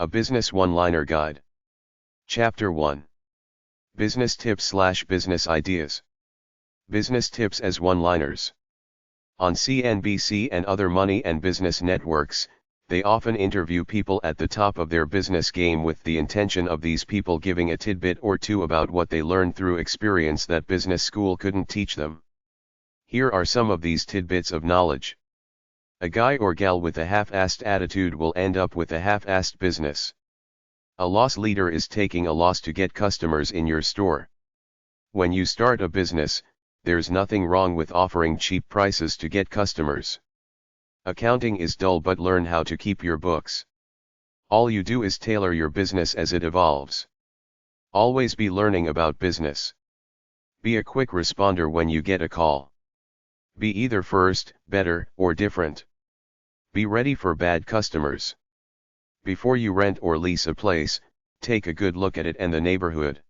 A Business One-Liner Guide. Chapter 1. Business Tips/Business Ideas. Business Tips as One-Liners. On CNBC and other money and business networks, they often interview people at the top of their business game with the intention of these people giving a tidbit or two about what they learned through experience that business school couldn't teach them. Here are some of these tidbits of knowledge. A guy or gal with a half-assed attitude will end up with a half-assed business. A loss leader is taking a loss to get customers in your store. When you start a business, there's nothing wrong with offering cheap prices to get customers. Accounting is dull, but learn how to keep your books. All you do is tailor your business as it evolves. Always be learning about business. Be a quick responder when you get a call. Be either first, better, or different. Be ready for bad customers. Before you rent or lease a place, take a good look at it and the neighborhood.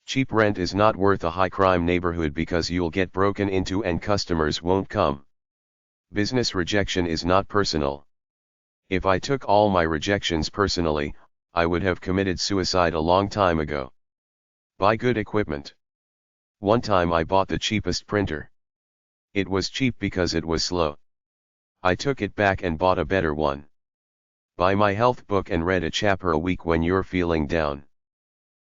Cheap rent is not worth a high crime neighborhood because you'll get broken into and customers won't come. Business rejection is not personal. If I took all my rejections personally, I would have committed suicide a long time ago. Buy good equipment. One time I bought the cheapest printer. It was cheap because it was slow. I took it back and bought a better one. Buy my health book and read a chapter a week when you're feeling down.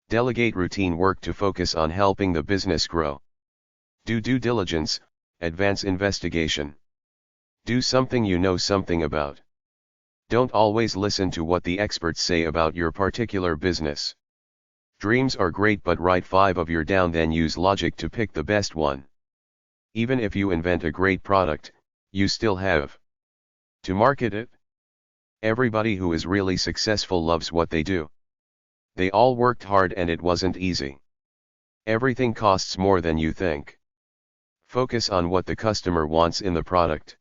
Delegate routine work to focus on helping the business grow. Do due diligence, advance investigation. Do something you know something about. Don't always listen to what the experts say about your particular business. Dreams are great, but write 5 of your down, then use logic to pick the best one. Even if you invent a great product, you still have to market it. Everybody who is really successful loves what they do. They all worked hard and it wasn't easy. Everything costs more than you think. Focus on what the customer wants in the product.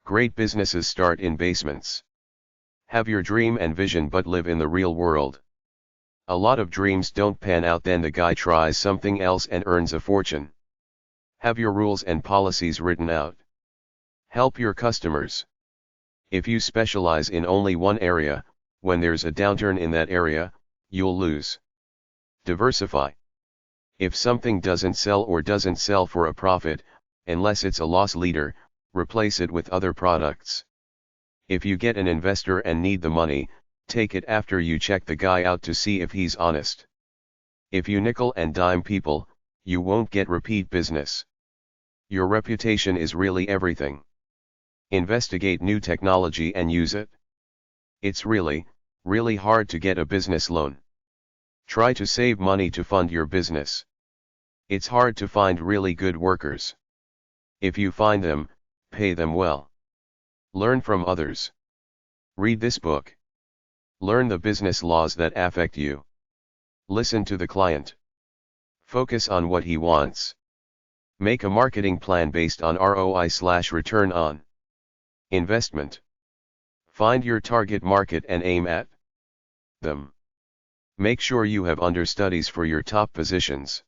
Great businesses start in basements. Have your dream and vision, but live in the real world. A lot of dreams don't pan out, then the guy tries something else and earns a fortune. Have your rules and policies written out. Help your customers. If you specialize in only one area, when there's a downturn in that area, you'll lose. Diversify. If something doesn't sell or doesn't sell for a profit, unless it's a loss leader, replace it with other products. If you get an investor and need the money, take it after you check the guy out to see if he's honest. If you nickel and dime people, you won't get repeat business. Your reputation is really everything. Investigate new technology and use it. It's really hard to get a business loan. Try to save money to fund your business. It's hard to find really good workers. If you find them, pay them well. Learn from others. Read this book. Learn the business laws that affect you. Listen to the client. Focus on what he wants. Make a marketing plan based on ROI/return on investment. Find your target market and aim at them. Make sure you have understudies for your top positions.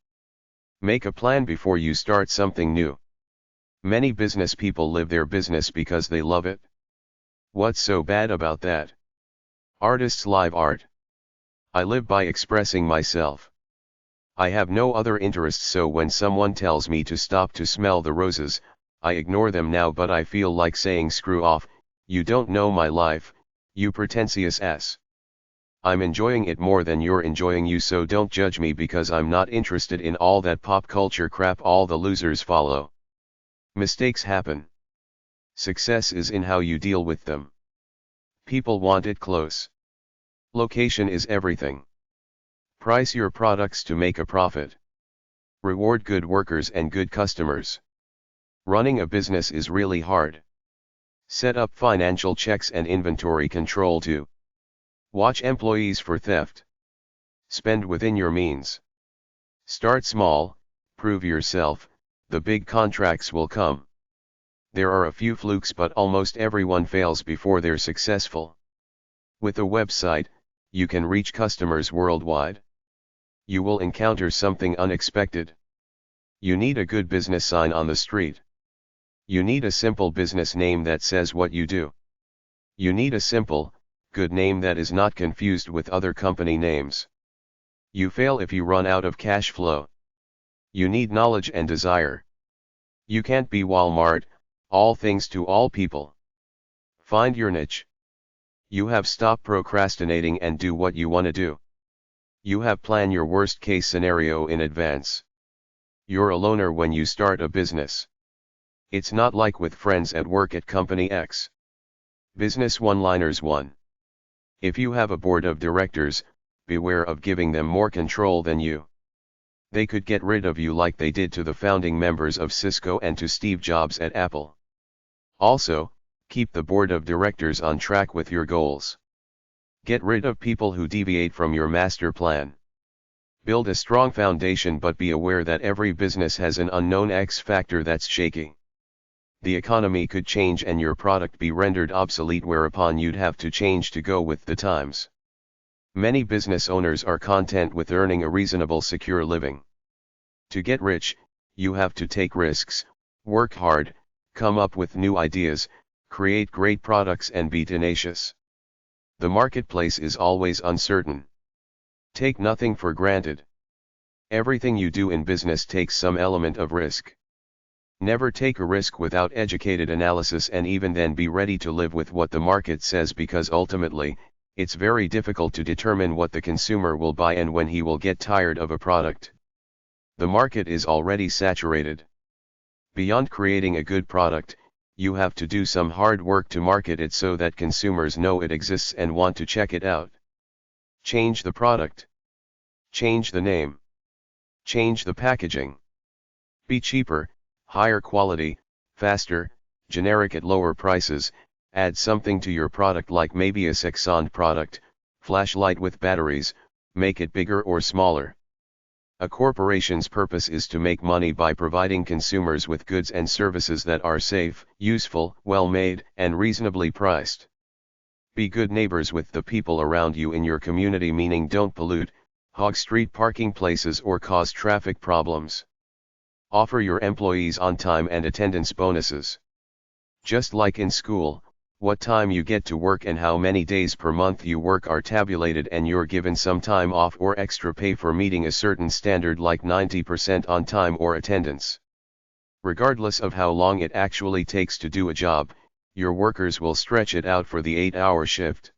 Make a plan before you start something new. Many business people live their business because they love it. What's so bad about that? Artists live art. I live by expressing myself. I have no other interests, so when someone tells me to stop to smell the roses, I ignore them now, but I feel like saying screw off, you don't know my life, you pretentious ass. I'm enjoying it more than you're enjoying you, so don't judge me because I'm not interested in all that pop culture crap all the losers follow. Mistakes happen. Success is in how you deal with them. People want it close. Location is everything. Price your products to make a profit. Reward good workers and good customers. Running a business is really hard. Set up financial checks and inventory control too. Watch employees for theft. Spend within your means. Start small, prove yourself, the big contracts will come. There are a few flukes, but almost everyone fails before they're successful. With a website, you can reach customers worldwide. You will encounter something unexpected. You need a good business sign on the street. You need a simple business name that says what you do. You need a simple, good name that is not confused with other company names. You fail if you run out of cash flow. You need knowledge and desire. You can't be Walmart, all things to all people. Find your niche. You have stop procrastinating and do what you want to do. You have plan your worst case scenario in advance. You're a loner when you start a business. It's not like with friends at work at Company X. Business one-liners 1. If you have a board of directors, beware of giving them more control than you. They could get rid of you like they did to the founding members of Cisco and to Steve Jobs at Apple. Also, keep the board of directors on track with your goals. Get rid of people who deviate from your master plan. Build a strong foundation, but be aware that every business has an unknown X factor that's shaky. The economy could change and your product be rendered obsolete, whereupon you'd have to change to go with the times. Many business owners are content with earning a reasonable, secure living. To get rich, you have to take risks, work hard, come up with new ideas, create great products and be tenacious. The marketplace is always uncertain. Take nothing for granted. Everything you do in business takes some element of risk. Never take a risk without educated analysis, and even then be ready to live with what the market says, because ultimately, it's very difficult to determine what the consumer will buy and when he will get tired of a product. The market is already saturated. Beyond creating a good product, you have to do some hard work to market it so that consumers know it exists and want to check it out. Change the product. Change the name. Change the packaging. Be cheaper, higher quality, faster, generic at lower prices. Add something to your product, like maybe a sex-on product, flashlight with batteries, make it bigger or smaller. A corporation's purpose is to make money by providing consumers with goods and services that are safe, useful, well-made, and reasonably priced. Be good neighbors with the people around you in your community, meaning don't pollute, hog street parking places, or cause traffic problems. Offer your employees on-time and attendance bonuses. Just like in school, what time you get to work and how many days per month you work are tabulated, and you're given some time off or extra pay for meeting a certain standard, like 90% on time or attendance. Regardless of how long it actually takes to do a job, your workers will stretch it out for the 8-hour shift.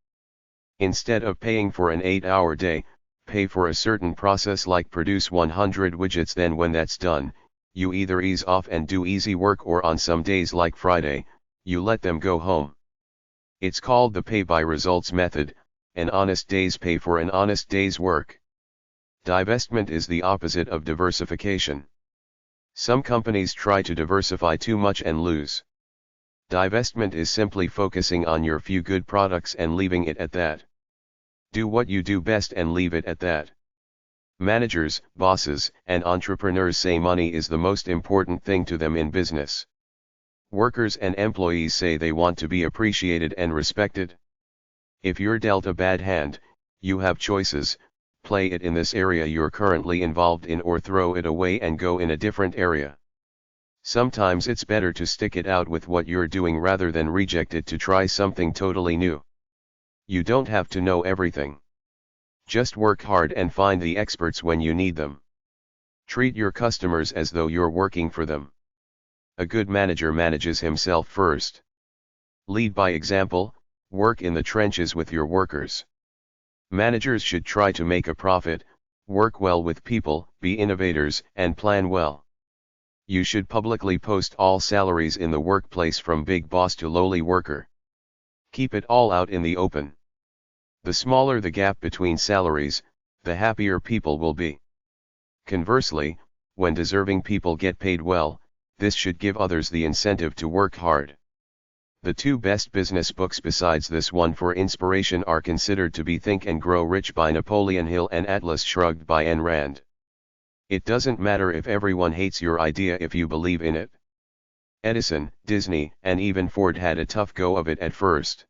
Instead of paying for an 8-hour day, pay for a certain process, like produce 100 widgets. Then when that's done, you either ease off and do easy work, or on some days like Friday, you let them go home. It's called the pay by results method, an honest day's pay for an honest day's work. Divestment is the opposite of diversification. Some companies try to diversify too much and lose. Divestment is simply focusing on your few good products and leaving it at that. Do what you do best and leave it at that. Managers, bosses, and entrepreneurs say money is the most important thing to them in business. Workers and employees say they want to be appreciated and respected. If you're dealt a bad hand, you have choices: play it in this area you're currently involved in, or throw it away and go in a different area. Sometimes it's better to stick it out with what you're doing rather than reject it to try something totally new. You don't have to know everything. Just work hard and find the experts when you need them. Treat your customers as though you're working for them. A good manager manages himself first. Lead by example, work in the trenches with your workers. Managers should try to make a profit, work well with people, be innovators, and plan well. You should publicly post all salaries in the workplace, from big boss to lowly worker. Keep it all out in the open. The smaller the gap between salaries, the happier people will be. Conversely, when deserving people get paid well, this should give others the incentive to work hard. The two best business books besides this one for inspiration are considered to be Think and Grow Rich by Napoleon Hill and Atlas Shrugged by Ayn Rand. It doesn't matter if everyone hates your idea if you believe in it. Edison, Disney, and even Ford had a tough go of it at first.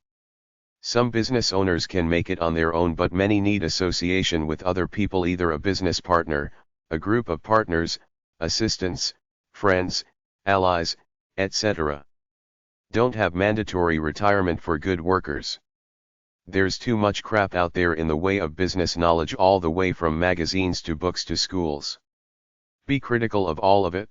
Some business owners can make it on their own, but many need association with other people, either a business partner, a group of partners, assistants, friends, allies, etc. Don't have mandatory retirement for good workers. There's too much crap out there in the way of business knowledge, all the way from magazines to books to schools. Be critical of all of it.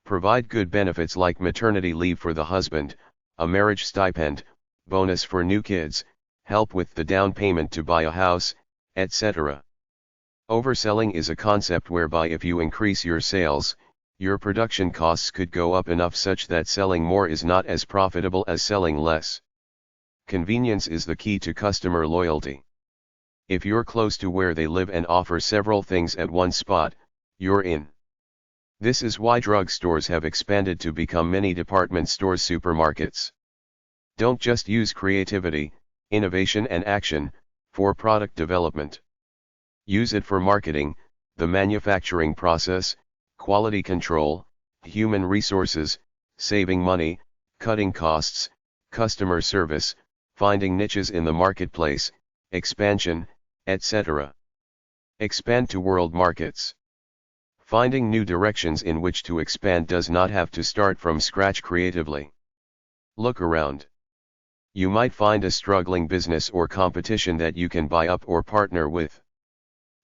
Provide good benefits like maternity leave for the husband, a marriage stipend, bonus for new kids, help with the down payment to buy a house, etc. Overselling is a concept whereby if you increase your sales, your production costs could go up enough such that selling more is not as profitable as selling less. Convenience is the key to customer loyalty. If you're close to where they live and offer several things at one spot, you're in. This is why drugstores have expanded to become many department stores, supermarkets. Don't just use creativity, innovation and action for product development. Use it for marketing, the manufacturing process, quality control, human resources, saving money, cutting costs, customer service, finding niches in the marketplace, expansion, etc. Expand to world markets. Finding new directions in which to expand does not have to start from scratch creatively. Look around. You might find a struggling business or competition that you can buy up or partner with.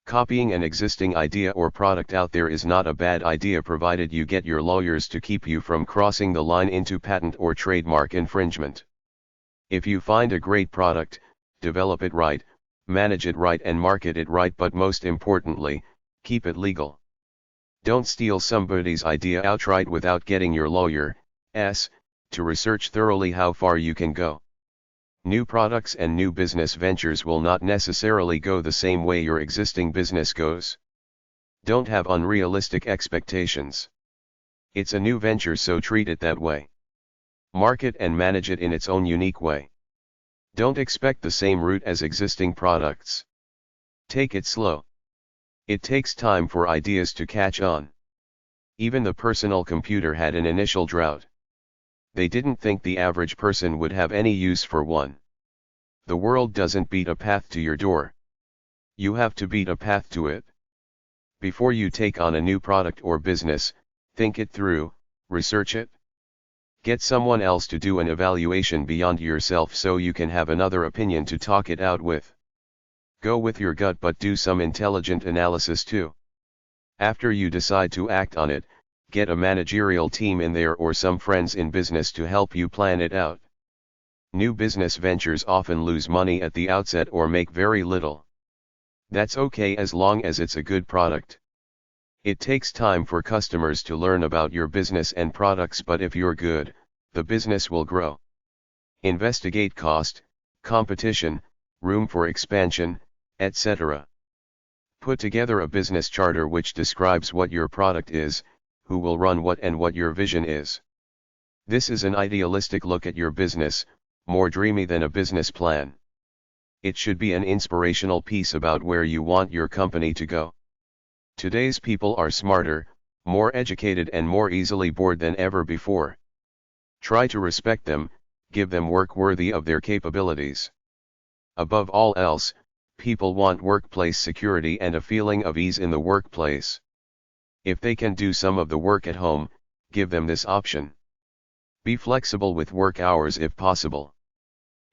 Copying an existing idea or product out there is not a bad idea provided you get your lawyers to keep you from crossing the line into patent or trademark infringement. If you find a great product, develop it right, manage it right and market it right, but most importantly, keep it legal. Don't steal somebody's idea outright without getting your lawyer's to research thoroughly how far you can go. New products and new business ventures will not necessarily go the same way your existing business goes. Don't have unrealistic expectations. It's a new venture, so treat it that way. Market and manage it in its own unique way. Don't expect the same route as existing products. Take it slow. It takes time for ideas to catch on. Even the personal computer had an initial drought. They didn't think the average person would have any use for one. The world doesn't beat a path to your door. You have to beat a path to it. Before you take on a new product or business, think it through, research it. Get someone else to do an evaluation beyond yourself so you can have another opinion to talk it out with. Go with your gut, but do some intelligent analysis too. After you decide to act on it, get a managerial team in there or some friends in business to help you plan it out. New business ventures often lose money at the outset or make very little. That's okay as long as it's a good product. It takes time for customers to learn about your business and products, but if you're good, the business will grow. Investigate cost, competition, room for expansion, etc. Put together a business charter which describes what your product is, who will run what, and what your vision is. This is an idealistic look at your business, more dreamy than a business plan. It should be an inspirational piece about where you want your company to go. Today's people are smarter, more educated and more easily bored than ever before. Try to respect them, give them work worthy of their capabilities. Above all else, people want workplace security and a feeling of ease in the workplace. If they can do some of the work at home, give them this option. Be flexible with work hours if possible.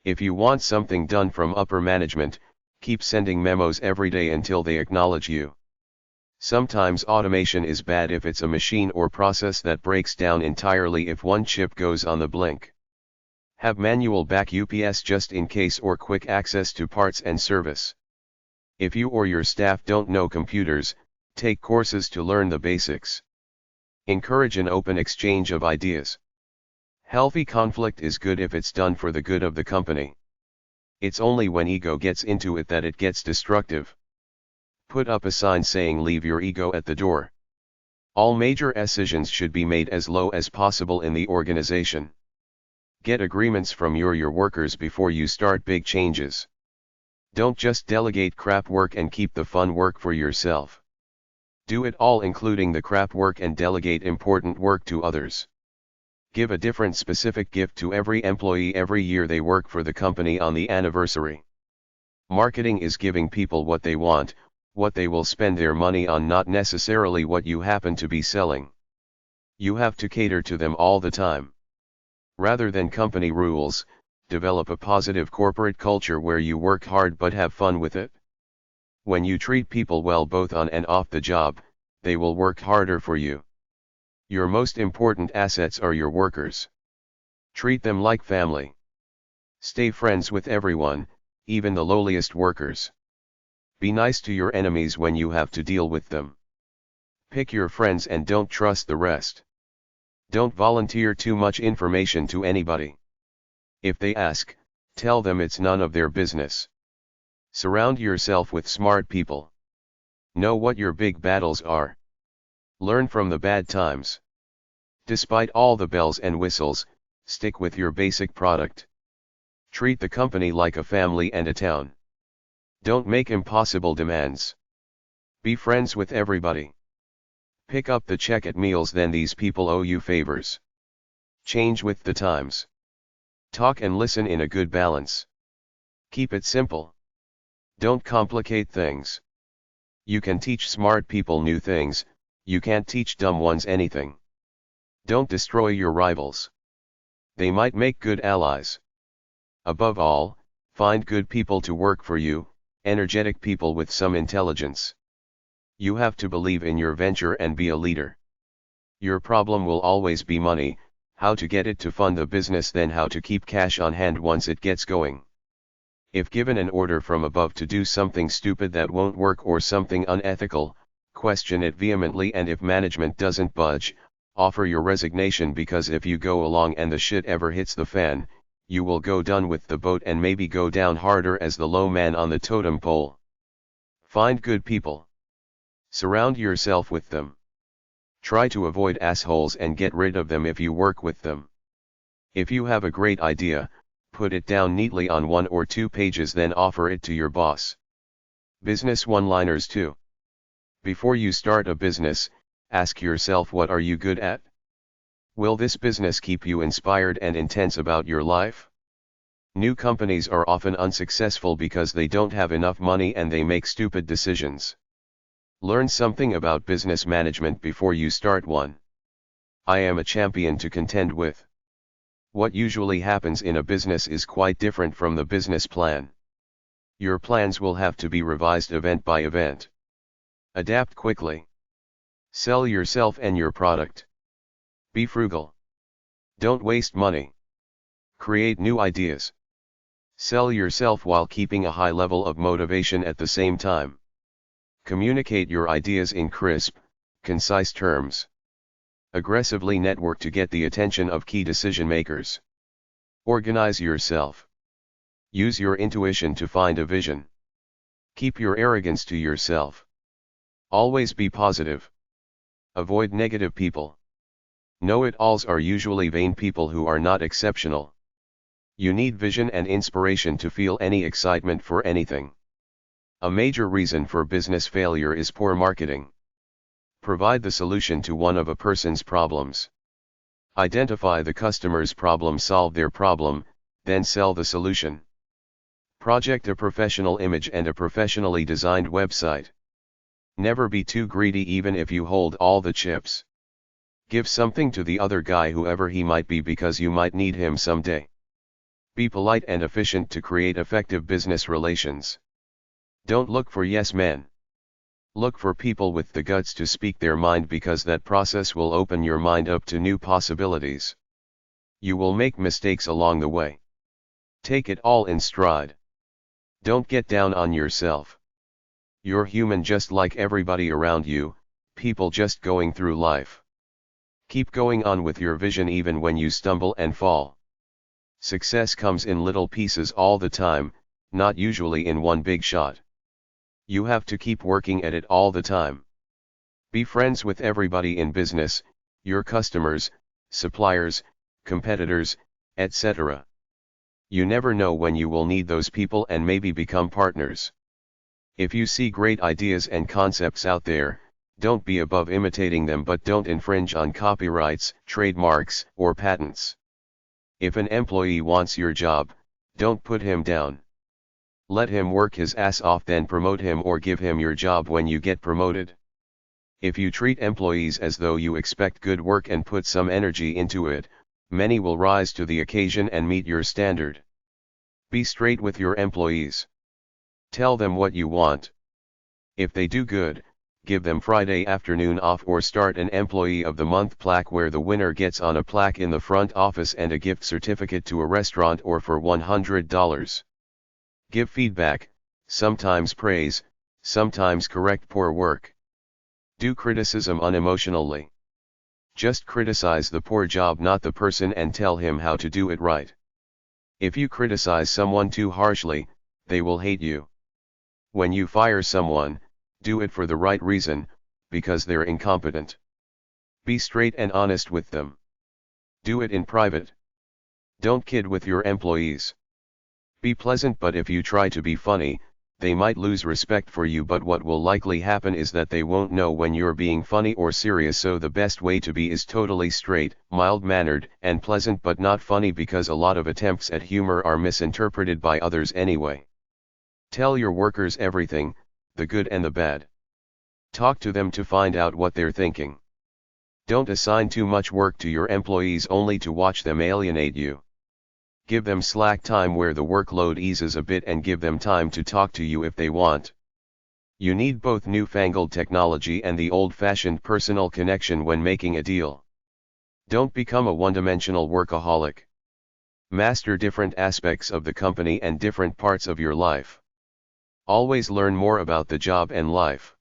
If you want something done from upper management, keep sending memos every day until they acknowledge you. Sometimes automation is bad if it's a machine or process that breaks down entirely if one chip goes on the blink. Have manual back UPS just in case or quick access to parts and service. If you or your staff don't know computers, take courses to learn the basics. Encourage an open exchange of ideas. Healthy conflict is good if it's done for the good of the company. It's only when ego gets into it that it gets destructive. Put up a sign saying leave your ego at the door. All major decisions should be made as low as possible in the organization. Get agreements from your workers before you start big changes. Don't just delegate crap work and keep the fun work for yourself. Do it all, including the crap work, and delegate important work to others. Give a different specific gift to every employee every year they work for the company on the anniversary. Marketing is giving people what they want, what they will spend their money on, not necessarily what you happen to be selling. You have to cater to them all the time. Rather than company rules, Develop a positive corporate culture where you work hard but have fun with it. When you treat people well both on and off the job, they will work harder for you. Your most important assets are your workers. Treat them like family. Stay friends with everyone, even the lowliest workers. Be nice to your enemies when you have to deal with them. Pick your friends and don't trust the rest. Don't volunteer too much information to anybody. If they ask, tell them it's none of their business. Surround yourself with smart people. Know what your big battles are. Learn from the bad times. Despite all the bells and whistles, stick with your basic product. Treat the company like a family and a town. Don't make impossible demands. Be friends with everybody. Pick up the check at meals, then these people owe you favors. Change with the times. Talk and listen in a good balance. Keep it simple. Don't complicate things. You can teach smart people new things, you can't teach dumb ones anything. Don't destroy your rivals. They might make good allies. Above all, find good people to work for you, energetic people with some intelligence. You have to believe in your venture and be a leader. Your problem will always be money, how to get it to fund the business, then how to keep cash on hand once it gets going. If given an order from above to do something stupid that won't work or something unethical, question it vehemently, and if management doesn't budge, offer your resignation, because if you go along and the shit ever hits the fan, you will go down with the boat and maybe go down harder as the low man on the totem pole. Find good people. Surround yourself with them. Try to avoid assholes and get rid of them if you work with them. If you have a great idea, put it down neatly on 1 or 2 pages, then offer it to your boss. Business one-liners 2. Before you start a business, ask yourself, what are you good at? Will this business keep you inspired and intense about your life? New companies are often unsuccessful because they don't have enough money and they make stupid decisions. Learn something about business management before you start one. I am a champion to contend with. What usually happens in a business is quite different from the business plan. Your plans will have to be revised event by event. Adapt quickly. Sell yourself and your product. Be frugal. Don't waste money. Create new ideas. Sell yourself while keeping a high level of motivation at the same time. Communicate your ideas in crisp, concise terms. Aggressively network to get the attention of key decision makers. Organize yourself. Use your intuition to find a vision. Keep your arrogance to yourself. Always be positive. Avoid negative people. Know-it-alls are usually vain people who are not exceptional. You need vision and inspiration to feel any excitement for anything. A major reason for business failure is poor marketing. Provide the solution to one of a person's problems. Identify the customer's problem, solve their problem, then sell the solution. Project a professional image and a professionally designed website. Never be too greedy even if you hold all the chips. Give something to the other guy, whoever he might be, because you might need him someday. Be polite and efficient to create effective business relations. Don't look for yes men. Look for people with the guts to speak their mind, because that process will open your mind up to new possibilities. You will make mistakes along the way. Take it all in stride. Don't get down on yourself. You're human just like everybody around you, people just going through life. Keep going on with your vision even when you stumble and fall. Success comes in little pieces all the time, not usually in one big shot. You have to keep working at it all the time. Be friends with everybody in business, your customers, suppliers, competitors, etc. You never know when you will need those people and maybe become partners. If you see great ideas and concepts out there, don't be above imitating them, but don't infringe on copyrights, trademarks, or patents. If an employee wants your job, don't put him down. Let him work his ass off, then promote him or give him your job when you get promoted. If you treat employees as though you expect good work and put some energy into it, many will rise to the occasion and meet your standard. Be straight with your employees. Tell them what you want. If they do good, give them Friday afternoon off or start an Employee of the Month plaque where the winner gets on a plaque in the front office and a gift certificate to a restaurant or for $100. Give feedback, sometimes praise, sometimes correct poor work. Do criticism unemotionally. Just criticize the poor job, not the person, and tell him how to do it right. If you criticize someone too harshly, they will hate you. When you fire someone, do it for the right reason, because they're incompetent. Be straight and honest with them. Do it in private. Don't kid with your employees. Be pleasant, but if you try to be funny, they might lose respect for you, but what will likely happen is that they won't know when you're being funny or serious, so the best way to be is totally straight, mild-mannered, and pleasant, but not funny, because a lot of attempts at humor are misinterpreted by others anyway. Tell your workers everything, the good and the bad. Talk to them to find out what they're thinking. Don't assign too much work to your employees only to watch them alienate you. Give them slack time where the workload eases a bit, and give them time to talk to you if they want. You need both newfangled technology and the old-fashioned personal connection when making a deal. Don't become a one-dimensional workaholic. Master different aspects of the company and different parts of your life. Always learn more about the job and life.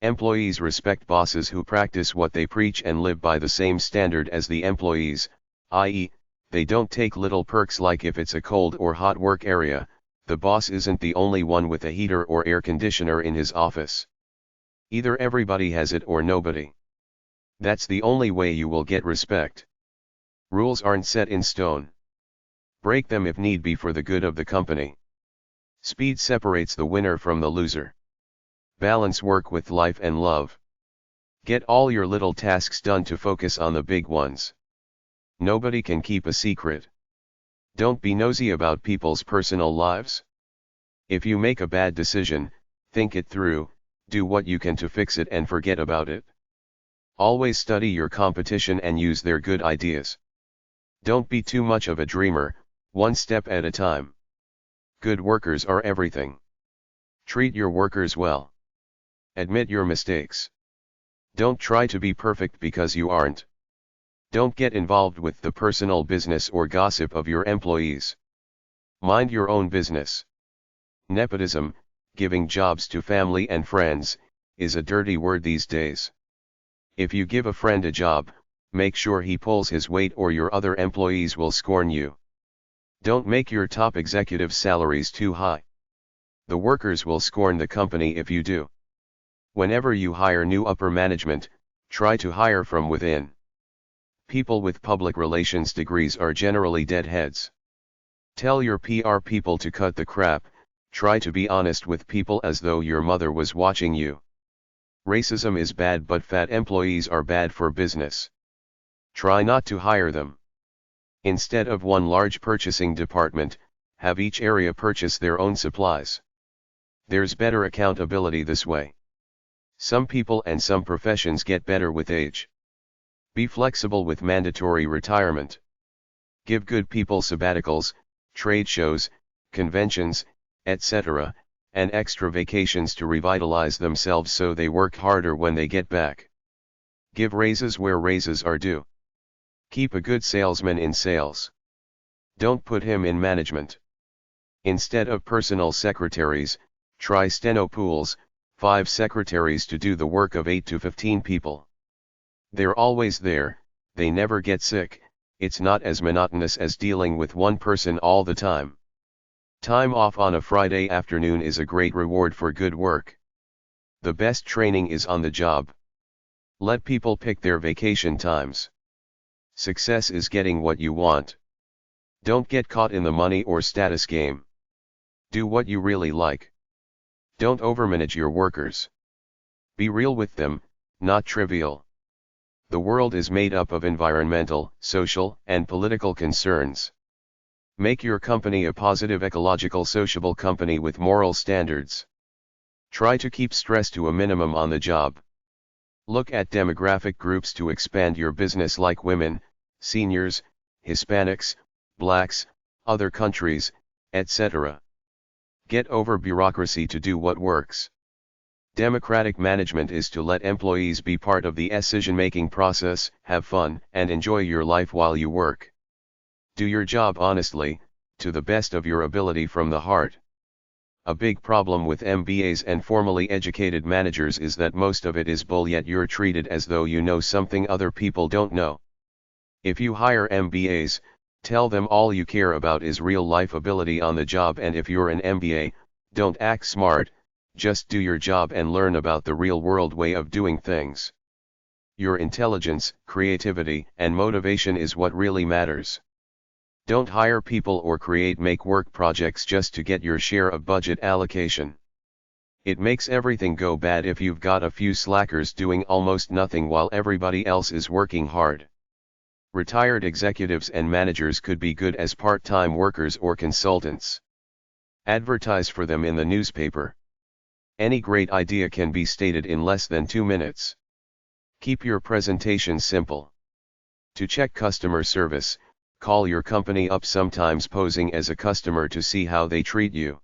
Employees respect bosses who practice what they preach and live by the same standard as the employees, i.e., they don't take little perks like if it's a cold or hot work area, the boss isn't the only one with a heater or air conditioner in his office. Either everybody has it or nobody. That's the only way you will get respect. Rules aren't set in stone. Break them if need be for the good of the company. Speed separates the winner from the loser. Balance work with life and love. Get all your little tasks done to focus on the big ones. Nobody can keep a secret. Don't be nosy about people's personal lives. If you make a bad decision, think it through, do what you can to fix it and forget about it. Always study your competition and use their good ideas. Don't be too much of a dreamer, one step at a time. Good workers are everything. Treat your workers well. Admit your mistakes. Don't try to be perfect because you aren't. Don't get involved with the personal business or gossip of your employees. Mind your own business. Nepotism, giving jobs to family and friends, is a dirty word these days. If you give a friend a job, make sure he pulls his weight or your other employees will scorn you. Don't make your top executives' salaries too high. The workers will scorn the company if you do. Whenever you hire new upper management, try to hire from within. People with public relations degrees are generally deadheads. Tell your PR people to cut the crap, try to be honest with people as though your mother was watching you. Racism is bad, but fat employees are bad for business. Try not to hire them. Instead of one large purchasing department, have each area purchase their own supplies. There's better accountability this way. Some people and some professions get better with age. Be flexible with mandatory retirement. Give good people sabbaticals, trade shows, conventions, etc., and extra vacations to revitalize themselves so they work harder when they get back. Give raises where raises are due. Keep a good salesman in sales. Don't put him in management. Instead of personal secretaries, try steno pools, 5 secretaries to do the work of 8 to 15 people. They're always there, they never get sick, it's not as monotonous as dealing with one person all the time. Time off on a Friday afternoon is a great reward for good work. The best training is on the job. Let people pick their vacation times. Success is getting what you want. Don't get caught in the money or status game. Do what you really like. Don't overmanage your workers. Be real with them, not trivial. The world is made up of environmental, social, and political concerns. Make your company a positive, ecological, sociable company with moral standards. Try to keep stress to a minimum on the job. Look at demographic groups to expand your business like women, seniors, Hispanics, blacks, other countries, etc. Get over bureaucracy to do what works. Democratic management is to let employees be part of the decision-making process, have fun, and enjoy your life while you work. Do your job honestly, to the best of your ability from the heart. A big problem with MBAs and formally educated managers is that most of it is bull, yet you're treated as though you know something other people don't know. If you hire MBAs, tell them all you care about is real-life ability on the job, and if you're an MBA, don't act smart, just do your job and learn about the real-world way of doing things. Your intelligence, creativity, and motivation is what really matters. Don't hire people or create make-work projects just to get your share of budget allocation. It makes everything go bad if you've got a few slackers doing almost nothing while everybody else is working hard. Retired executives and managers could be good as part-time workers or consultants. Advertise for them in the newspaper. Any great idea can be stated in less than 2 minutes. Keep your presentation simple. To check customer service, call your company up, sometimes posing as a customer to see how they treat you.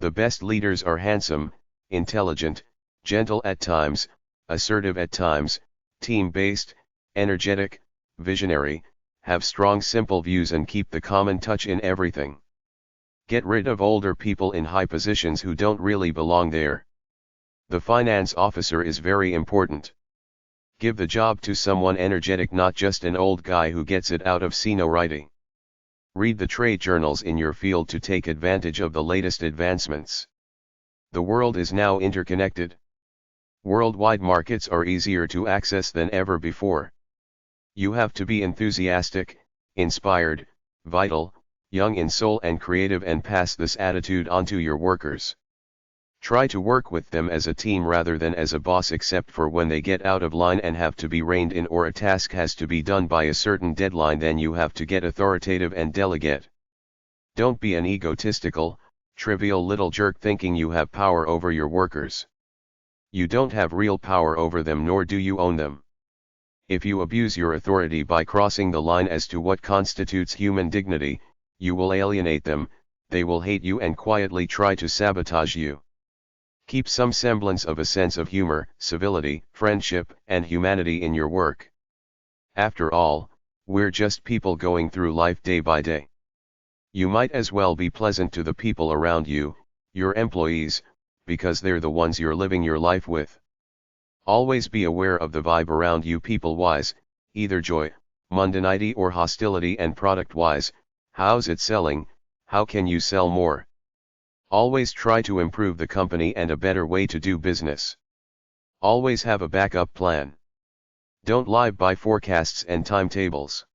The best leaders are handsome, intelligent, gentle at times, assertive at times, team-based, energetic, visionary, have strong simple views, and keep the common touch in everything. Get rid of older people in high positions who don't really belong there. The finance officer is very important. Give the job to someone energetic, not just an old guy who gets it out of seniority. Read the trade journals in your field to take advantage of the latest advancements. The world is now interconnected. Worldwide markets are easier to access than ever before. You have to be enthusiastic, inspired, vital, young in soul and creative, and pass this attitude on to your workers. Try to work with them as a team rather than as a boss, except for when they get out of line and have to be reined in, or a task has to be done by a certain deadline. Then you have to get authoritative and delegate. Don't be an egotistical, trivial little jerk thinking you have power over your workers. You don't have real power over them, nor do you own them. If you abuse your authority by crossing the line as to what constitutes human dignity, you will alienate them, they will hate you and quietly try to sabotage you. Keep some semblance of a sense of humor, civility, friendship, and humanity in your work. After all, we're just people going through life day by day. You might as well be pleasant to the people around you, your employees, because they're the ones you're living your life with. Always be aware of the vibe around you people-wise, either joy, mundanity, or hostility, and product-wise, how's it selling, how can you sell more? Always try to improve the company and a better way to do business. Always have a backup plan. Don't live by forecasts and timetables.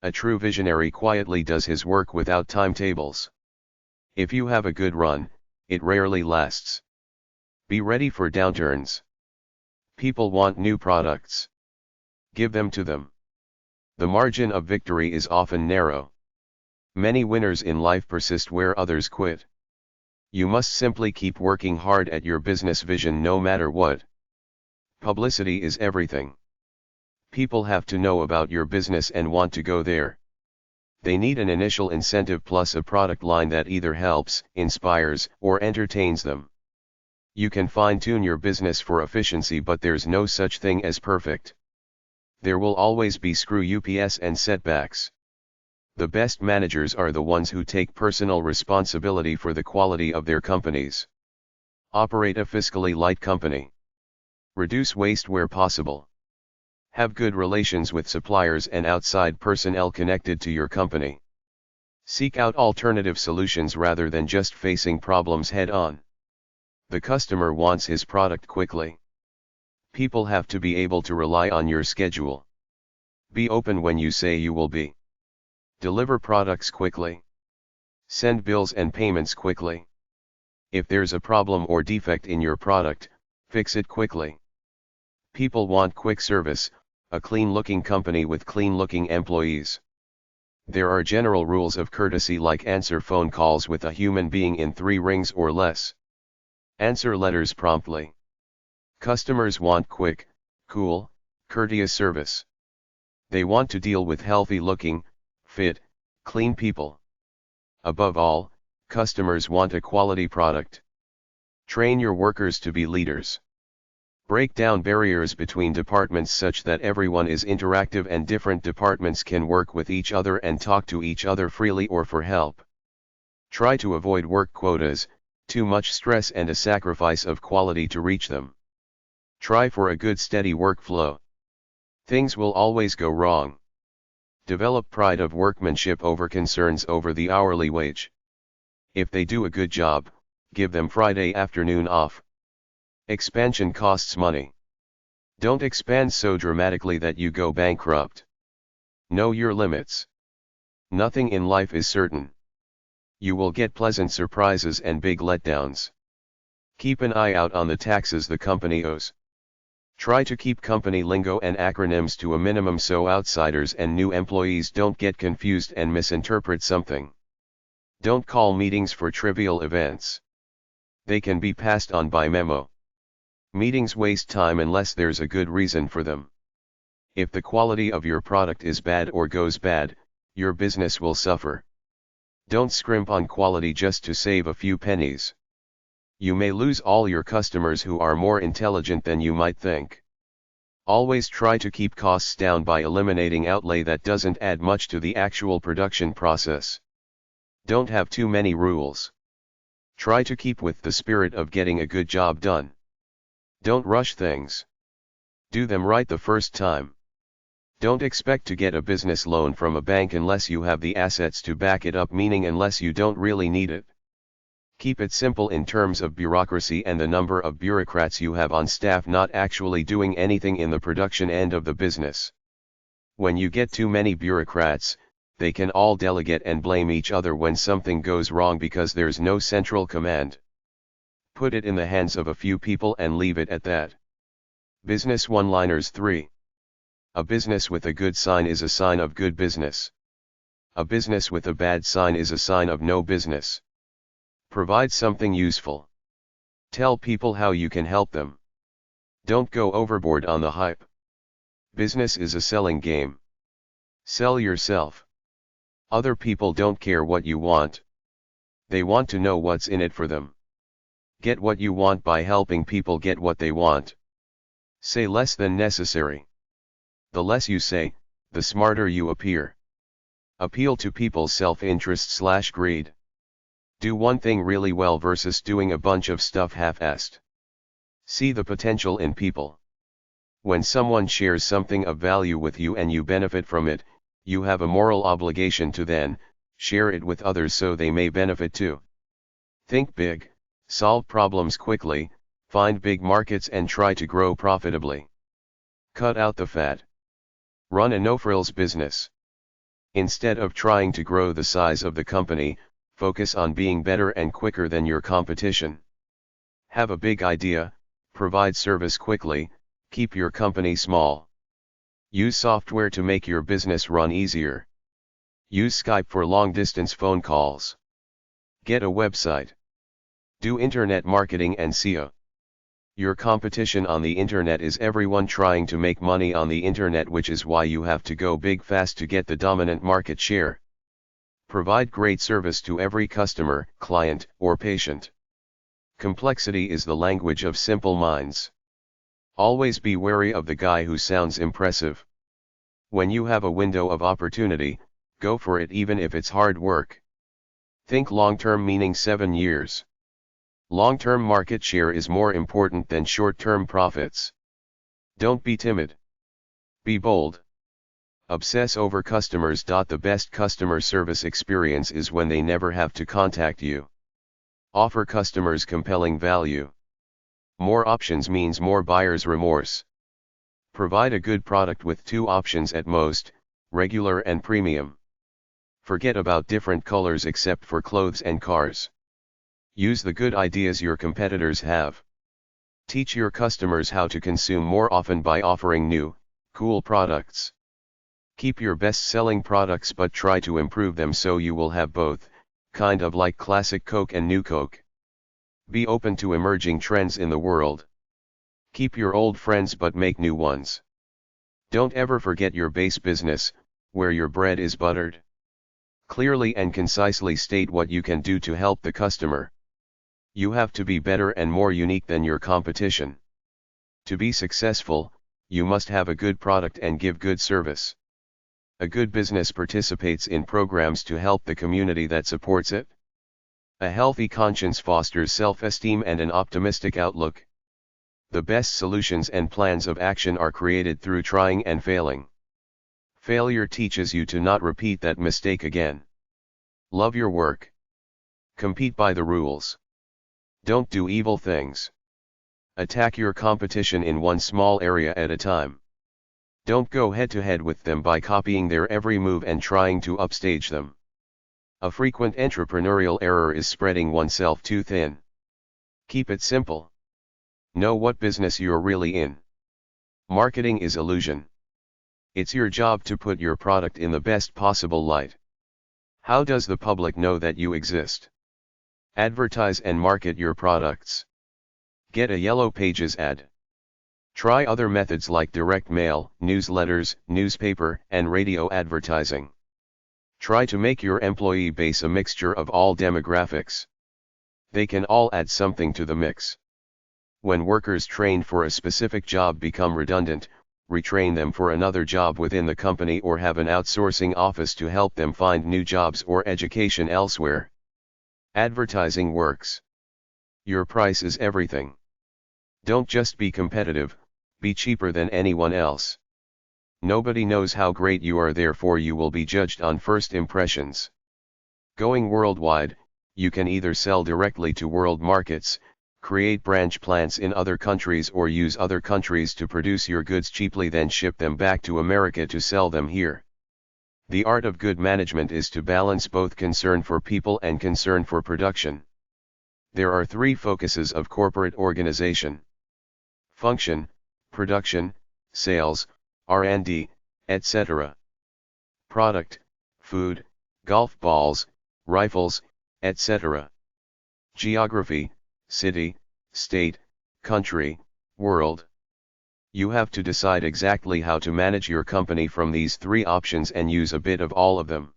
A true visionary quietly does his work without timetables. If you have a good run, it rarely lasts. Be ready for downturns. People want new products. Give them to them. The margin of victory is often narrow. Many winners in life persist where others quit. You must simply keep working hard at your business vision no matter what. Publicity is everything. People have to know about your business and want to go there. They need an initial incentive plus a product line that either helps, inspires, or entertains them. You can fine-tune your business for efficiency, but there's no such thing as perfect. There will always be screw-ups and setbacks. The best managers are the ones who take personal responsibility for the quality of their companies. Operate a fiscally light company. Reduce waste where possible. Have good relations with suppliers and outside personnel connected to your company. Seek out alternative solutions rather than just facing problems head-on. The customer wants his product quickly. People have to be able to rely on your schedule. Be open when you say you will be. Deliver products quickly. Send bills and payments quickly. If there's a problem or defect in your product, fix it quickly. People want quick service, a clean-looking company with clean-looking employees. There are general rules of courtesy, like answer phone calls with a human being in 3 rings or less. Answer letters promptly. Customers want quick, cool, courteous service. They want to deal with healthy-looking, fit, clean people. Above all, customers want a quality product. Train your workers to be leaders. Break down barriers between departments such that everyone is interactive and different departments can work with each other and talk to each other freely or for help. Try to avoid work quotas, too much stress and a sacrifice of quality to reach them. Try for a good steady workflow. Things will always go wrong. Develop pride of workmanship over concerns over the hourly wage. If they do a good job, give them Friday afternoon off. Expansion costs money. Don't expand so dramatically that you go bankrupt. Know your limits. Nothing in life is certain. You will get pleasant surprises and big letdowns. Keep an eye out on the taxes the company owes. Try to keep company lingo and acronyms to a minimum so outsiders and new employees don't get confused and misinterpret something. Don't call meetings for trivial events. They can be passed on by memo. Meetings waste time unless there's a good reason for them. If the quality of your product is bad or goes bad, your business will suffer. Don't scrimp on quality just to save a few pennies. You may lose all your customers who are more intelligent than you might think. Always try to keep costs down by eliminating outlay that doesn't add much to the actual production process. Don't have too many rules. Try to keep with the spirit of getting a good job done. Don't rush things. Do them right the first time. Don't expect to get a business loan from a bank unless you have the assets to back it up, meaning unless you don't really need it. Keep it simple in terms of bureaucracy and the number of bureaucrats you have on staff not actually doing anything in the production end of the business. When you get too many bureaucrats, they can all delegate and blame each other when something goes wrong because there's no central command. Put it in the hands of a few people and leave it at that. Business one-liners 3. A business with a good sign is a sign of good business. A business with a bad sign is a sign of no business. Provide something useful. Tell people how you can help them. Don't go overboard on the hype. Business is a selling game. Sell yourself. Other people don't care what you want. They want to know what's in it for them. Get what you want by helping people get what they want. Say less than necessary. The less you say, the smarter you appear. Appeal to people's self-interest/greed. Do one thing really well versus doing a bunch of stuff half-assed. See the potential in people. When someone shares something of value with you and you benefit from it, you have a moral obligation to then share it with others so they may benefit too. Think big, solve problems quickly, find big markets and try to grow profitably. Cut out the fat. Run a no-frills business. Instead of trying to grow the size of the company, focus on being better and quicker than your competition. Have a big idea, provide service quickly, keep your company small. Use software to make your business run easier. Use Skype for long-distance phone calls. Get a website. Do internet marketing and SEO. Your competition on the internet is everyone trying to make money on the internet, which is why you have to go big fast to get the dominant market share. Provide great service to every customer, client, or patient. Complexity is the language of simple minds. Always be wary of the guy who sounds impressive. When you have a window of opportunity, go for it even if it's hard work. Think long-term, meaning 7 years. Long-term market share is more important than short-term profits. Don't be timid. Be bold. Obsess over customers. The best customer service experience is when they never have to contact you. Offer customers compelling value. More options means more buyer's remorse. Provide a good product with 2 options at most, regular and premium. Forget about different colors except for clothes and cars. Use the good ideas your competitors have. Teach your customers how to consume more often by offering new, cool products. Keep your best-selling products but try to improve them so you will have both, kind of like classic Coke and new Coke. Be open to emerging trends in the world. Keep your old friends but make new ones. Don't ever forget your base business, where your bread is buttered. Clearly and concisely state what you can do to help the customer. You have to be better and more unique than your competition. To be successful, you must have a good product and give good service. A good business participates in programs to help the community that supports it. A healthy conscience fosters self-esteem and an optimistic outlook. The best solutions and plans of action are created through trying and failing. Failure teaches you to not repeat that mistake again. Love your work. Compete by the rules. Don't do evil things. Attack your competition in one small area at a time. Don't go head-to-head with them by copying their every move and trying to upstage them. A frequent entrepreneurial error is spreading oneself too thin. Keep it simple. Know what business you're really in. Marketing is illusion. It's your job to put your product in the best possible light. How does the public know that you exist? Advertise and market your products. Get a Yellow Pages ad. Try other methods like direct mail, newsletters, newspaper, and radio advertising. Try to make your employee base a mixture of all demographics. They can all add something to the mix. When workers trained for a specific job become redundant, retrain them for another job within the company or have an outsourcing office to help them find new jobs or education elsewhere. Advertising works. Your price is everything. Don't just be competitive, be cheaper than anyone else. Nobody knows how great you are, therefore you will be judged on first impressions. Going worldwide, you can either sell directly to world markets, create branch plants in other countries, or use other countries to produce your goods cheaply then ship them back to America to sell them here. The art of good management is to balance both concern for people and concern for production. There are three focuses of corporate organization: function, production, sales, R&D, etc. Product, food, golf balls, rifles, etc. Geography, city, state, country, world. You have to decide exactly how to manage your company from these three options and use a bit of all of them.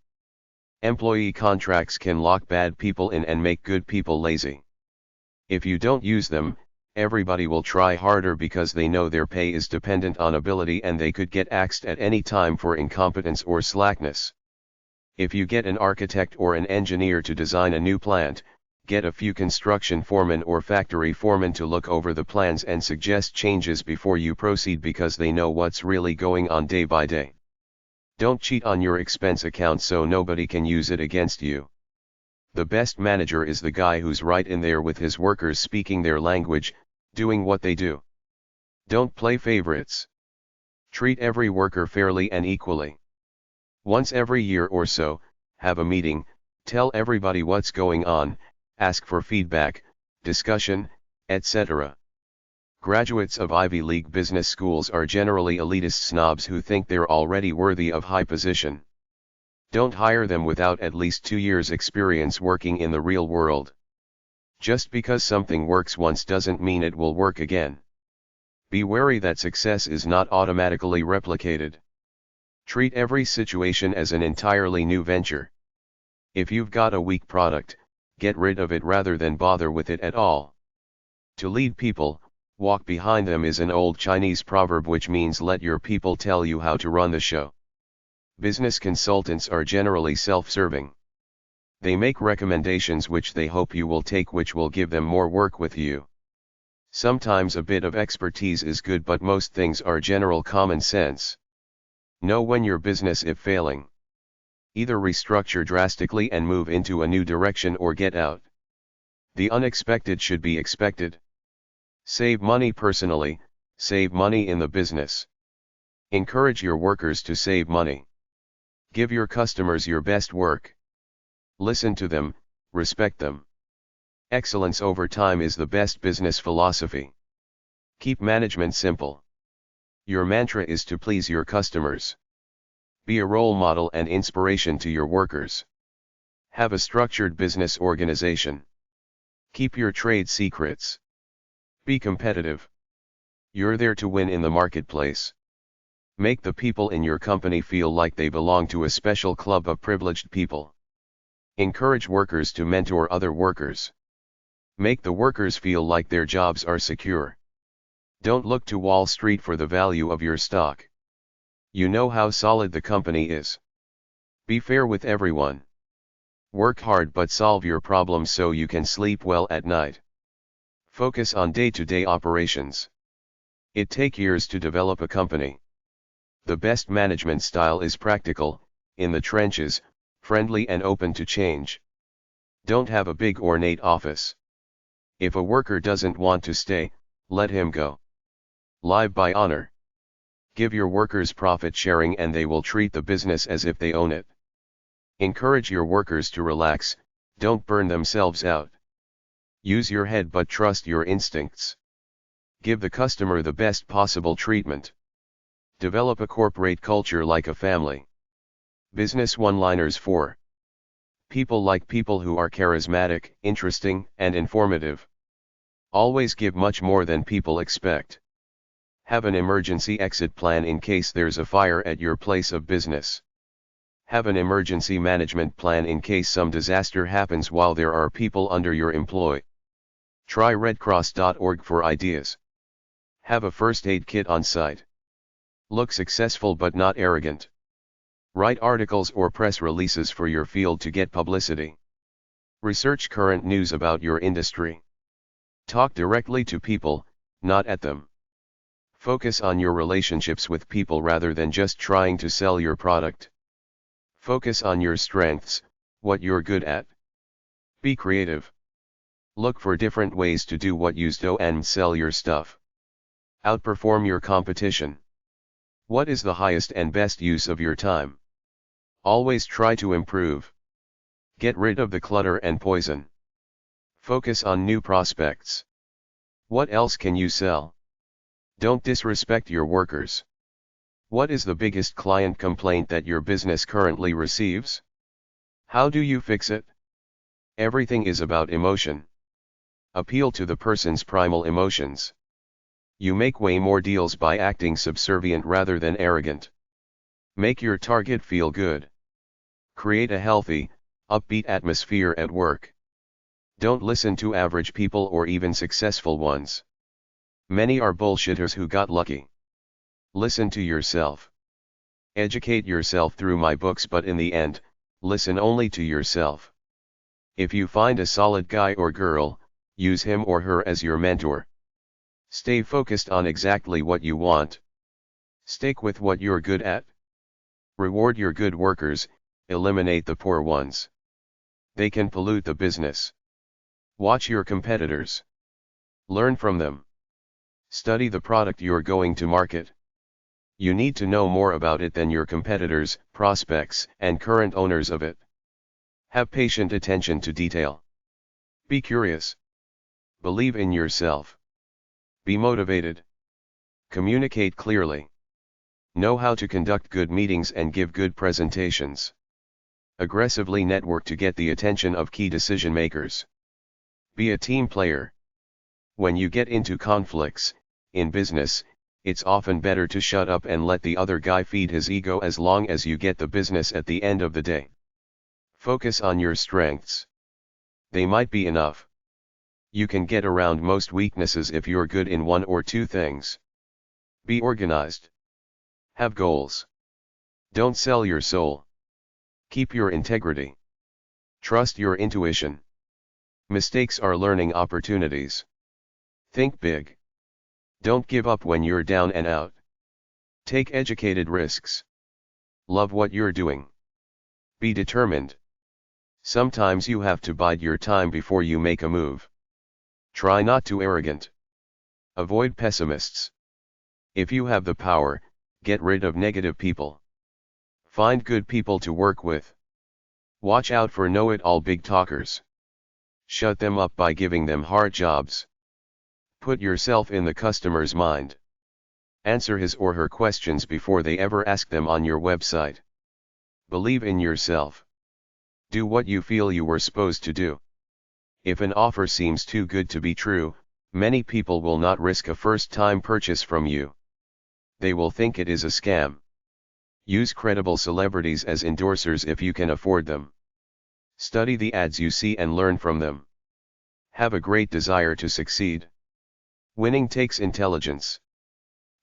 Employee contracts can lock bad people in and make good people lazy. If you don't use them, everybody will try harder because they know their pay is dependent on ability and they could get axed at any time for incompetence or slackness. If you get an architect or an engineer to design a new plant, get a few construction foremen or factory foremen to look over the plans and suggest changes before you proceed because they know what's really going on day by day. Don't cheat on your expense account so nobody can use it against you. The best manager is the guy who's right in there with his workers, speaking their language, doing what they do. Don't play favorites. Treat every worker fairly and equally. Once every year or so, have a meeting, tell everybody what's going on, ask for feedback, discussion, etc. Graduates of Ivy League business schools are generally elitist snobs who think they're already worthy of high position. Don't hire them without at least 2 years' experience working in the real world. Just because something works once doesn't mean it will work again. Be wary that success is not automatically replicated. Treat every situation as an entirely new venture. If you've got a weak product, get rid of it rather than bother with it at all. To lead people, walk behind them is an old Chinese proverb which means let your people tell you how to run the show. Business consultants are generally self-serving. They make recommendations which they hope you will take, which will give them more work with you. Sometimes a bit of expertise is good, but most things are general common sense. Know when your business is failing. Either restructure drastically and move into a new direction or get out. The unexpected should be expected. Save money personally, save money in the business. Encourage your workers to save money. Give your customers your best work. Listen to them, respect them. Excellence over time is the best business philosophy. Keep management simple. Your mantra is to please your customers. Be a role model and inspiration to your workers. Have a structured business organization. Keep your trade secrets. Be competitive. You're there to win in the marketplace. Make the people in your company feel like they belong to a special club of privileged people. Encourage workers to mentor other workers. Make the workers feel like their jobs are secure. Don't look to Wall Street for the value of your stock. You know how solid the company is. Be fair with everyone. Work hard but solve your problems so you can sleep well at night. Focus on day-to-day operations. It takes years to develop a company. The best management style is practical, in the trenches, friendly and open to change. Don't have a big ornate office. If a worker doesn't want to stay, let him go. Live by honor. Give your workers profit sharing and they will treat the business as if they own it. Encourage your workers to relax, don't burn themselves out. Use your head but trust your instincts. Give the customer the best possible treatment. Develop a corporate culture like a family. Business one-liners 4. People like people who are charismatic, interesting, and informative. Always give much more than people expect. Have an emergency exit plan in case there's a fire at your place of business. Have an emergency management plan in case some disaster happens while there are people under your employ. Try redcross.org for ideas. Have a first aid kit on site. Look successful but not arrogant. Write articles or press releases for your field to get publicity. Research current news about your industry. Talk directly to people, not at them. Focus on your relationships with people rather than just trying to sell your product. Focus on your strengths, what you're good at. Be creative. Look for different ways to do what you do and sell your stuff. Outperform your competition. What is the highest and best use of your time? Always try to improve. Get rid of the clutter and poison. Focus on new prospects. What else can you sell? Don't disrespect your workers. What is the biggest client complaint that your business currently receives? How do you fix it? Everything is about emotion. Appeal to the person's primal emotions. You make way more deals by acting subservient rather than arrogant. Make your target feel good. Create a healthy, upbeat atmosphere at work. Don't listen to average people or even successful ones. Many are bullshitters who got lucky. Listen to yourself. Educate yourself through my books, but in the end, listen only to yourself. If you find a solid guy or girl, use him or her as your mentor. Stay focused on exactly what you want. Stick with what you're good at. Reward your good workers, eliminate the poor ones. They can pollute the business. Watch your competitors. Learn from them. Study the product you're going to market. You need to know more about it than your competitors, prospects, and current owners of it. Have patient attention to detail. Be curious. Believe in yourself. Be motivated. Communicate clearly. Know how to conduct good meetings and give good presentations. Aggressively network to get the attention of key decision makers. Be a team player. When you get into conflicts, in business, it's often better to shut up and let the other guy feed his ego as long as you get the business at the end of the day. Focus on your strengths. They might be enough. You can get around most weaknesses if you're good in one or two things. Be organized. Have goals. Don't sell your soul. Keep your integrity. Trust your intuition. Mistakes are learning opportunities. Think big. Don't give up when you're down and out. Take educated risks. Love what you're doing. Be determined. Sometimes you have to bide your time before you make a move. Try not to arrogant. Avoid pessimists. If you have the power, get rid of negative people. Find good people to work with. Watch out for know-it-all big talkers. Shut them up by giving them hard jobs. Put yourself in the customer's mind. Answer his or her questions before they ever ask them on your website. Believe in yourself. Do what you feel you were supposed to do. If an offer seems too good to be true, many people will not risk a first-time purchase from you. They will think it is a scam. Use credible celebrities as endorsers if you can afford them. Study the ads you see and learn from them. Have a great desire to succeed. Winning takes intelligence.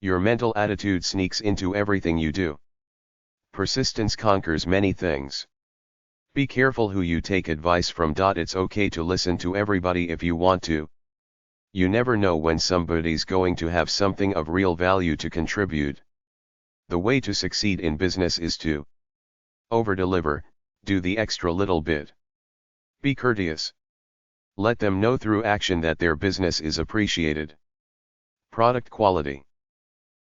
Your mental attitude sneaks into everything you do. Persistence conquers many things. Be careful who you take advice from. It's okay to listen to everybody if you want to. You never know when somebody's going to have something of real value to contribute. The way to succeed in business is to over-deliver, do the extra little bit. Be courteous. Let them know through action that their business is appreciated. Product quality.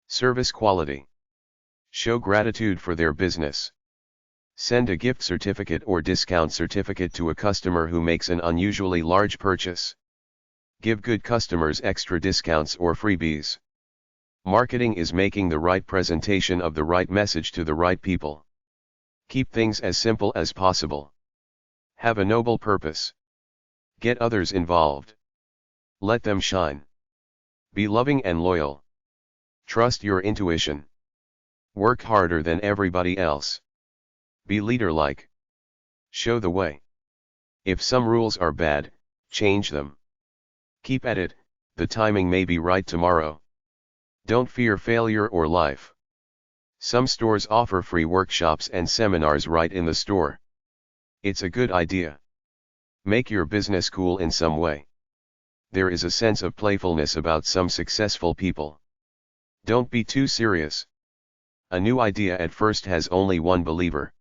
Service quality. Show gratitude for their business. Send a gift certificate or discount certificate to a customer who makes an unusually large purchase. Give good customers extra discounts or freebies. Marketing is making the right presentation of the right message to the right people. Keep things as simple as possible. Have a noble purpose. Get others involved. Let them shine. Be loving and loyal. Trust your intuition. Work harder than everybody else. Be leader-like. Show the way. If some rules are bad, change them. Keep at it, the timing may be right tomorrow. Don't fear failure or life. Some stores offer free workshops and seminars right in the store. It's a good idea. Make your business cool in some way. There is a sense of playfulness about some successful people. Don't be too serious. A new idea at first has only one believer.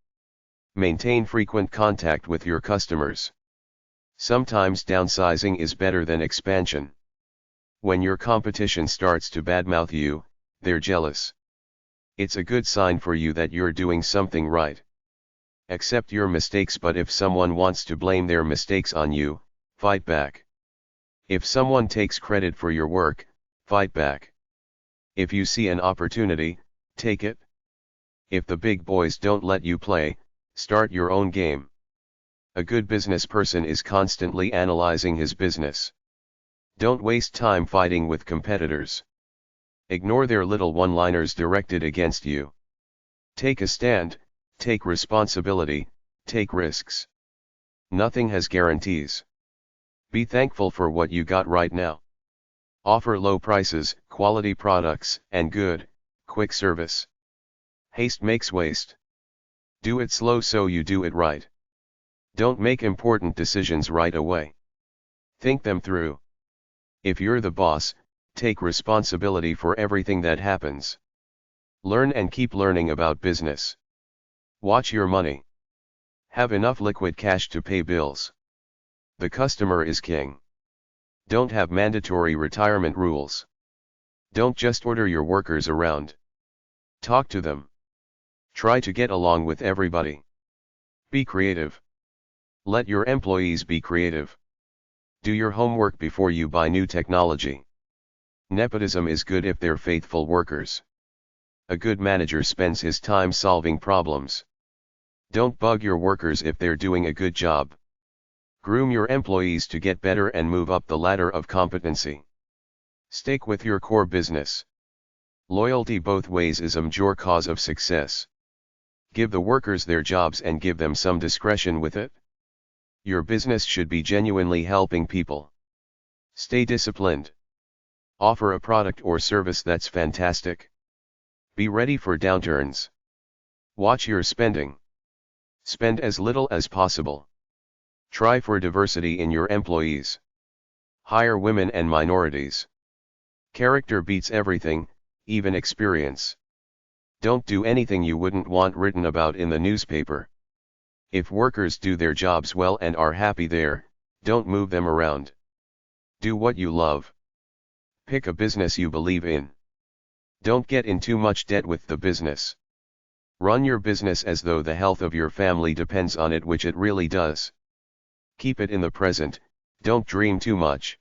Maintain frequent contact with your customers. Sometimes downsizing is better than expansion. When your competition starts to badmouth you, they're jealous. It's a good sign for you that you're doing something right. Accept your mistakes, but if someone wants to blame their mistakes on you, fight back. If someone takes credit for your work, fight back. If you see an opportunity, take it. If the big boys don't let you play, start your own game. A good business person is constantly analyzing his business. Don't waste time fighting with competitors. Ignore their little one-liners directed against you. Take a stand, take responsibility, take risks. Nothing has guarantees. Be thankful for what you got right now. Offer low prices, quality products, and good, quick service. Haste makes waste. Do it slow so you do it right. Don't make important decisions right away. Think them through. If you're the boss, take responsibility for everything that happens. Learn and keep learning about business. Watch your money. Have enough liquid cash to pay bills. The customer is king. Don't have mandatory retirement rules. Don't just order your workers around. Talk to them. Try to get along with everybody. Be creative. Let your employees be creative. Do your homework before you buy new technology. Nepotism is good if they're faithful workers. A good manager spends his time solving problems. Don't bug your workers if they're doing a good job. Groom your employees to get better and move up the ladder of competency. Stick with your core business. Loyalty both ways is a major cause of success. Give the workers their jobs and give them some discretion with it. Your business should be genuinely helping people. Stay disciplined. Offer a product or service that's fantastic. Be ready for downturns. Watch your spending. Spend as little as possible. Try for diversity in your employees. Hire women and minorities. Character beats everything, even experience. Don't do anything you wouldn't want written about in the newspaper. If workers do their jobs well and are happy there, don't move them around. Do what you love. Pick a business you believe in. Don't get in too much debt with the business. Run your business as though the health of your family depends on it, which it really does. Keep it in the present, don't dream too much.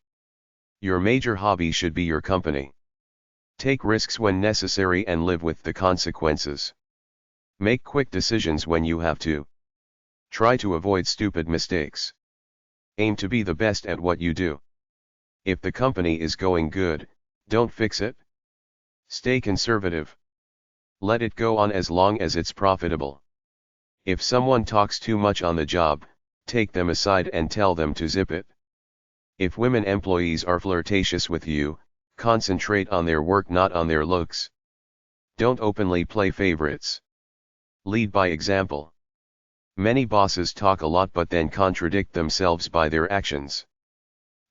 Your major hobby should be your company. Take risks when necessary and live with the consequences. Make quick decisions when you have to. Try to avoid stupid mistakes. Aim to be the best at what you do. If the company is going good, don't fix it. Stay conservative. Let it go on as long as it's profitable. If someone talks too much on the job, take them aside and tell them to zip it. If women employees are flirtatious with you, concentrate on their work, not on their looks. Don't openly play favorites. Lead by example. Many bosses talk a lot but then contradict themselves by their actions.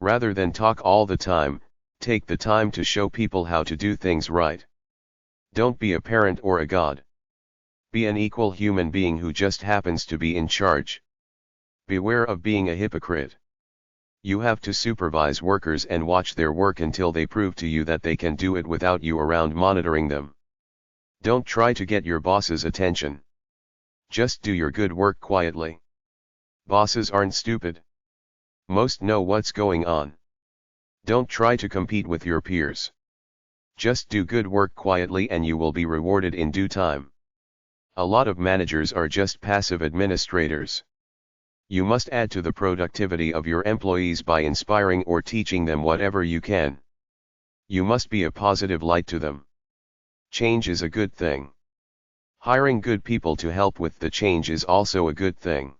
Rather than talk all the time, take the time to show people how to do things right. Don't be a parent or a god. Be an equal human being who just happens to be in charge. Beware of being a hypocrite. You have to supervise workers and watch their work until they prove to you that they can do it without you around monitoring them. Don't try to get your boss's attention. Just do your good work quietly. Bosses aren't stupid. Most know what's going on. Don't try to compete with your peers. Just do good work quietly and you will be rewarded in due time. A lot of managers are just passive administrators. You must add to the productivity of your employees by inspiring or teaching them whatever you can. You must be a positive light to them. Change is a good thing. Hiring good people to help with the change is also a good thing.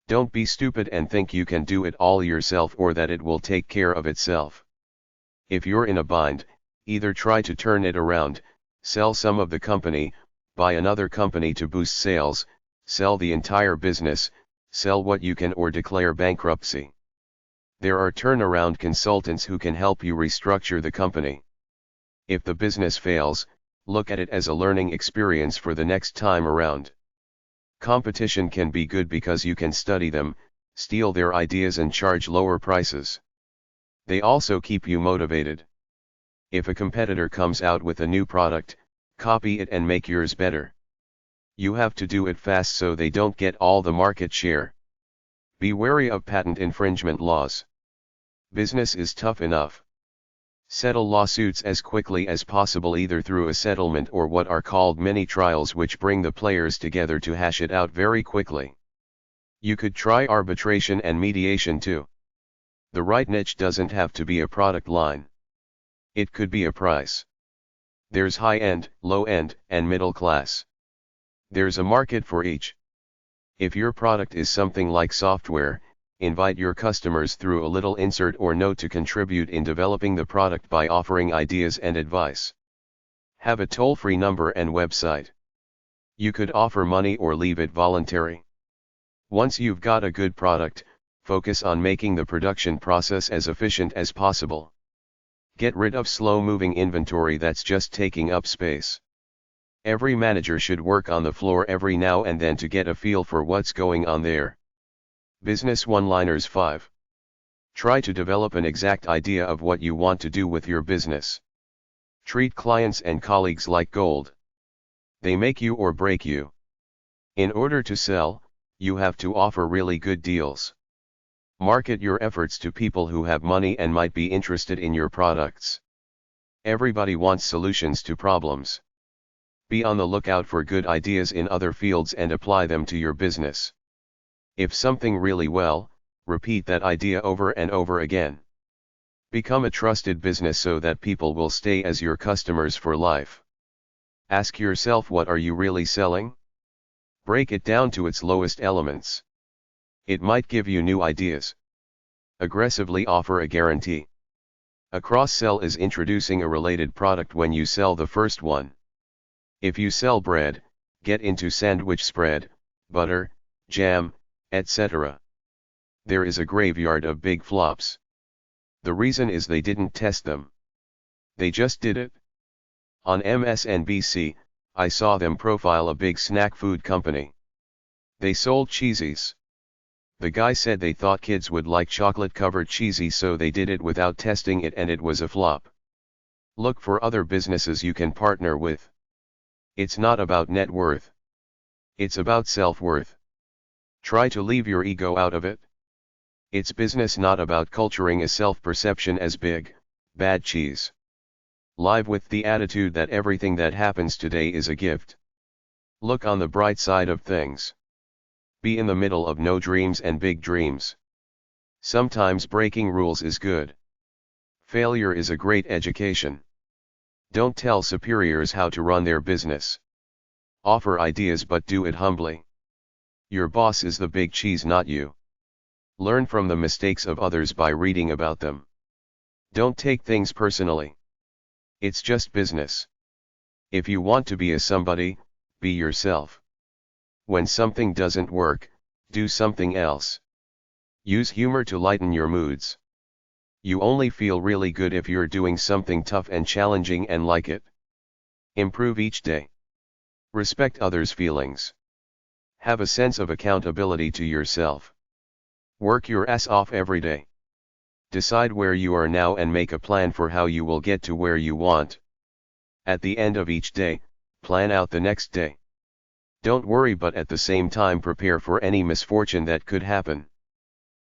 Don't be stupid and think you can do it all yourself or that it will take care of itself. If you're in a bind, either try to turn it around, sell some of the company, buy another company to boost sales, sell the entire business, sell what you can, or declare bankruptcy. There are turnaround consultants who can help you restructure the company. If the business fails, look at it as a learning experience for the next time around. Competition can be good because you can study them, steal their ideas and charge lower prices. They also keep you motivated. If a competitor comes out with a new product, copy it and make yours better. You have to do it fast so they don't get all the market share. Be wary of patent infringement laws. Business is tough enough. Settle lawsuits as quickly as possible, either through a settlement or what are called mini trials, which bring the players together to hash it out very quickly. You could try arbitration and mediation too. The right niche doesn't have to be a product line. It could be a price. There's high-end, low-end, and middle class. There's a market for each. If your product is something like software, invite your customers through a little insert or note to contribute in developing the product by offering ideas and advice. Have a toll-free number and website. You could offer money or leave it voluntary. Once you've got a good product, focus on making the production process as efficient as possible. Get rid of slow-moving inventory that's just taking up space. Every manager should work on the floor every now and then to get a feel for what's going on there. Business one-liners 5. Try to develop an exact idea of what you want to do with your business. Treat clients and colleagues like gold. They make you or break you. In order to sell, you have to offer really good deals. Market your efforts to people who have money and might be interested in your products. Everybody wants solutions to problems. Be on the lookout for good ideas in other fields and apply them to your business. If something really well, repeat that idea over and over again. Become a trusted business so that people will stay as your customers for life. Ask yourself, what are you really selling? Break it down to its lowest elements. It might give you new ideas. Aggressively offer a guarantee. A cross-sell is introducing a related product when you sell the first one. If you sell bread, get into sandwich spread, butter, jam, etc. There is a graveyard of big flops. The reason is they didn't test them. They just did it. On MSNBC, I saw them profile a big snack food company. They sold cheesies. The guy said they thought kids would like chocolate-covered cheesies, so they did it without testing it and it was a flop. Look for other businesses you can partner with. It's not about net worth. It's about self-worth. Try to leave your ego out of it. It's business, not about culturing a self-perception as big, bad cheese. Live with the attitude that everything that happens today is a gift. Look on the bright side of things. Be in the middle of no dreams and big dreams. Sometimes breaking rules is good. Failure is a great education. Don't tell superiors how to run their business. Offer ideas but do it humbly. Your boss is the big cheese, not you. Learn from the mistakes of others by reading about them. Don't take things personally. It's just business. If you want to be a somebody, be yourself. When something doesn't work, do something else. Use humor to lighten your moods. You only feel really good if you're doing something tough and challenging and like it. Improve each day. Respect others' feelings. Have a sense of accountability to yourself. Work your ass off every day. Decide where you are now and make a plan for how you will get to where you want. At the end of each day, plan out the next day. Don't worry, but at the same time prepare for any misfortune that could happen.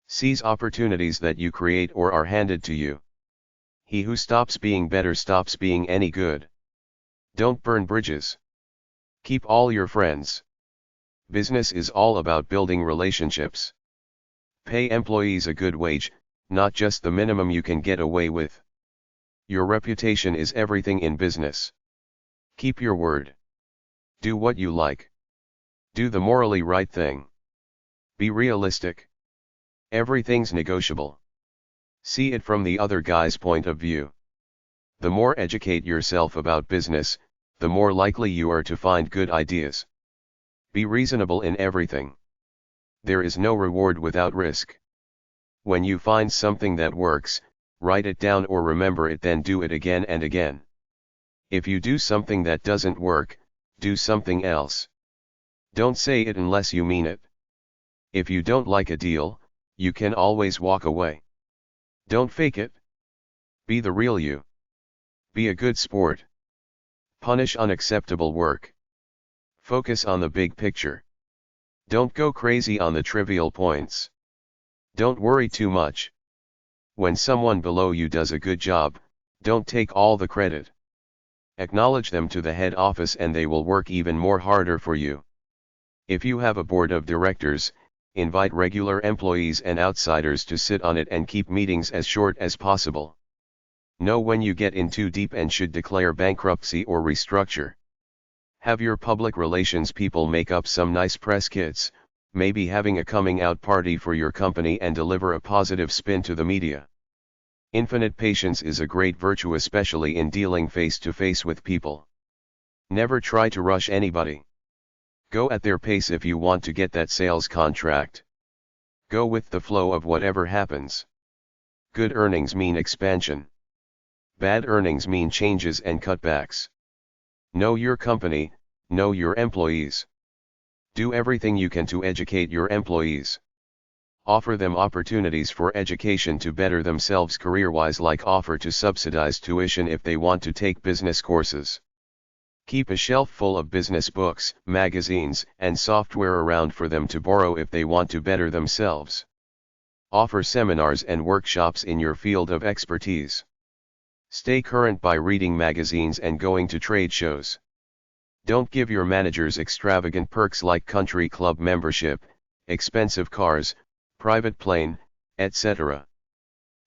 Seize opportunities that you create or are handed to you. He who stops being better stops being any good. Don't burn bridges. Keep all your friends. Business is all about building relationships. Pay employees a good wage, not just the minimum you can get away with. Your reputation is everything in business. Keep your word. Do what you like. Do the morally right thing. Be realistic. Everything's negotiable. See it from the other guy's point of view. The more educate yourself about business, the more likely you are to find good ideas. Be reasonable in everything. There is no reward without risk. When you find something that works, write it down or remember it, then do it again and again. If you do something that doesn't work, do something else. Don't say it unless you mean it. If you don't like a deal, you can always walk away. Don't fake it. Be the real you. Be a good sport. Punish unacceptable work. Focus on the big picture. Don't go crazy on the trivial points. Don't worry too much. When someone below you does a good job, don't take all the credit. Acknowledge them to the head office and they will work even more harder for you. If you have a board of directors, invite regular employees and outsiders to sit on it and keep meetings as short as possible. Know when you get in too deep and should declare bankruptcy or restructure. Have your public relations people make up some nice press kits, maybe having a coming out party for your company, and deliver a positive spin to the media. Infinite patience is a great virtue, especially in dealing face to face with people. Never try to rush anybody. Go at their pace if you want to get that sales contract. Go with the flow of whatever happens. Good earnings mean expansion. Bad earnings mean changes and cutbacks. Know your company, know your employees. Do everything you can to educate your employees. Offer them opportunities for education to better themselves career-wise, like offer to subsidize tuition if they want to take business courses. Keep a shelf full of business books, magazines, and software around for them to borrow if they want to better themselves. Offer seminars and workshops in your field of expertise. Stay current by reading magazines and going to trade shows. Don't give your managers extravagant perks like country club membership, expensive cars, private plane, etc.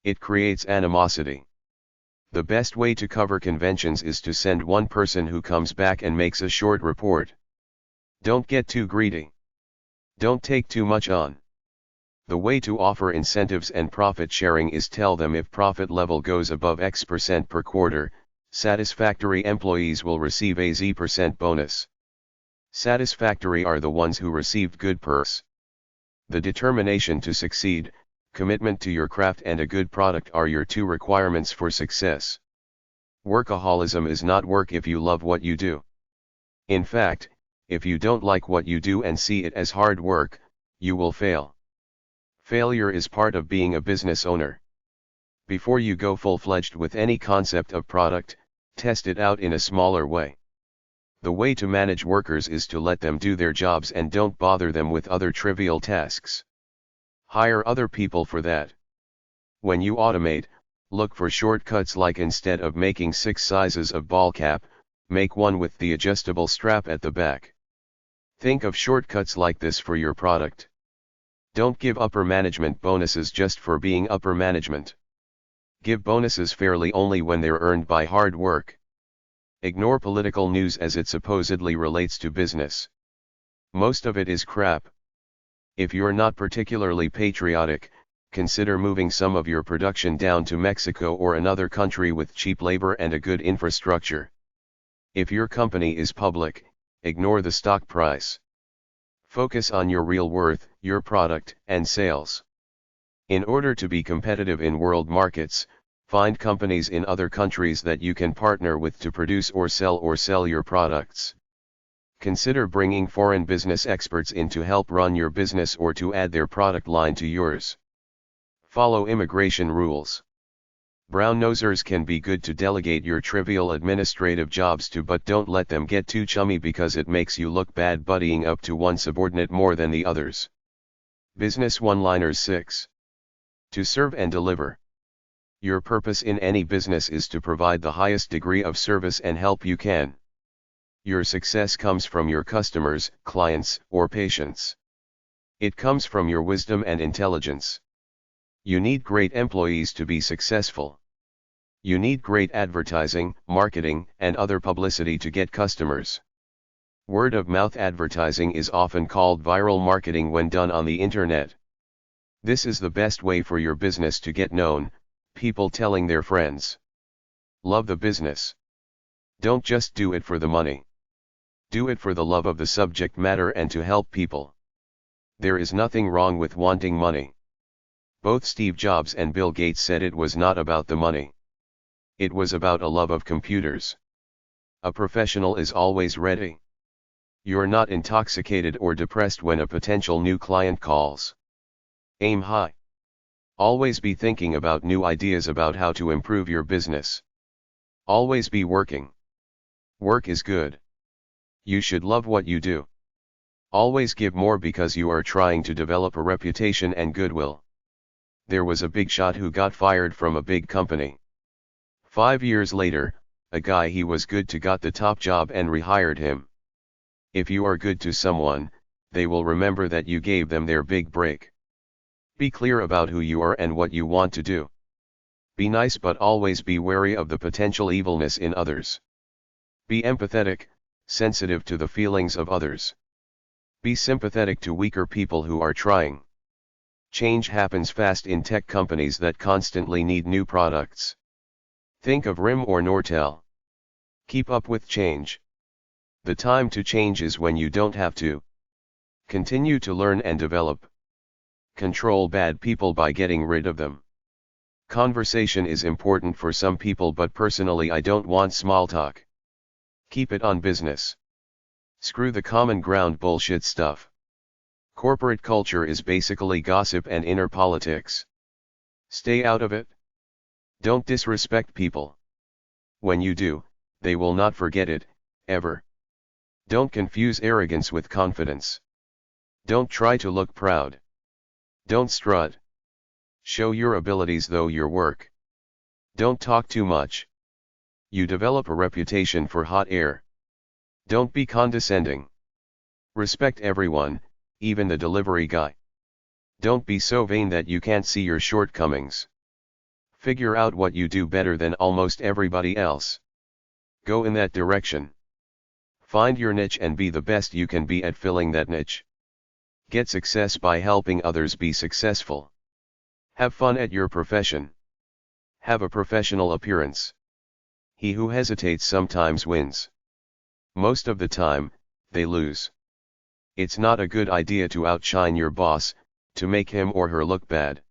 It creates animosity. The best way to cover conventions is to send one person who comes back and makes a short report. Don't get too greedy. Don't take too much on. The way to offer incentives and profit sharing is tell them if profit level goes above X% per quarter, satisfactory employees will receive a Z% bonus. Satisfactory are the ones who received good perks. The determination to succeed, commitment to your craft, and a good product are your two requirements for success. Workaholism is not work if you love what you do. In fact, if you don't like what you do and see it as hard work, you will fail. Failure is part of being a business owner. Before you go full-fledged with any concept of product, test it out in a smaller way. The way to manage workers is to let them do their jobs and don't bother them with other trivial tasks. Hire other people for that. When you automate, look for shortcuts, like instead of making 6 sizes of ball cap, make one with the adjustable strap at the back. Think of shortcuts like this for your product. Don't give upper management bonuses just for being upper management. Give bonuses fairly only when they're earned by hard work. Ignore political news as it supposedly relates to business. Most of it is crap. If you're not particularly patriotic, consider moving some of your production down to Mexico or another country with cheap labor and a good infrastructure. If your company is public, ignore the stock price. Focus on your real worth, your product, and sales. In order to be competitive in world markets, find companies in other countries that you can partner with to produce or sell your products. Consider bringing foreign business experts in to help run your business or to add their product line to yours. Follow immigration rules. Brown-nosers can be good to delegate your trivial administrative jobs to, but don't let them get too chummy because it makes you look bad buddying up to one subordinate more than the others. Business one-liners 6. To serve and deliver. Your purpose in any business is to provide the highest degree of service and help you can. Your success comes from your customers, clients, or patients. It comes from your wisdom and intelligence. You need great employees to be successful. You need great advertising, marketing, and other publicity to get customers. Word-of-mouth advertising is often called viral marketing when done on the internet. This is the best way for your business to get known, people telling their friends. Love the business. Don't just do it for the money. Do it for the love of the subject matter and to help people. There is nothing wrong with wanting money. Both Steve Jobs and Bill Gates said it was not about the money. It was about a love of computers. A professional is always ready. You're not intoxicated or depressed when a potential new client calls. Aim high. Always be thinking about new ideas about how to improve your business. Always be working. Work is good. You should love what you do. Always give more because you are trying to develop a reputation and goodwill. There was a big shot who got fired from a big company. 5 years later, a guy he was good to got the top job and rehired him. If you are good to someone, they will remember that you gave them their big break. Be clear about who you are and what you want to do. Be nice but always be wary of the potential evilness in others. Be empathetic, sensitive to the feelings of others. Be sympathetic to weaker people who are trying. Change happens fast in tech companies that constantly need new products. Think of RIM or Nortel. Keep up with change. The time to change is when you don't have to. Continue to learn and develop. Control bad people by getting rid of them. Conversation is important for some people, but personally I don't want small talk. Keep it on business. Screw the common ground bullshit stuff. Corporate culture is basically gossip and inner politics. Stay out of it. Don't disrespect people. When you do, they will not forget it, ever. Don't confuse arrogance with confidence. Don't try to look proud. Don't strut. Show your abilities though your work. Don't talk too much. You develop a reputation for hot air. Don't be condescending. Respect everyone, even the delivery guy. Don't be so vain that you can't see your shortcomings. Figure out what you do better than almost everybody else. Go in that direction. Find your niche and be the best you can be at filling that niche. Get success by helping others be successful. Have fun at your profession. Have a professional appearance. He who hesitates sometimes wins. Most of the time, they lose. It's not a good idea to outshine your boss, to make him or her look bad.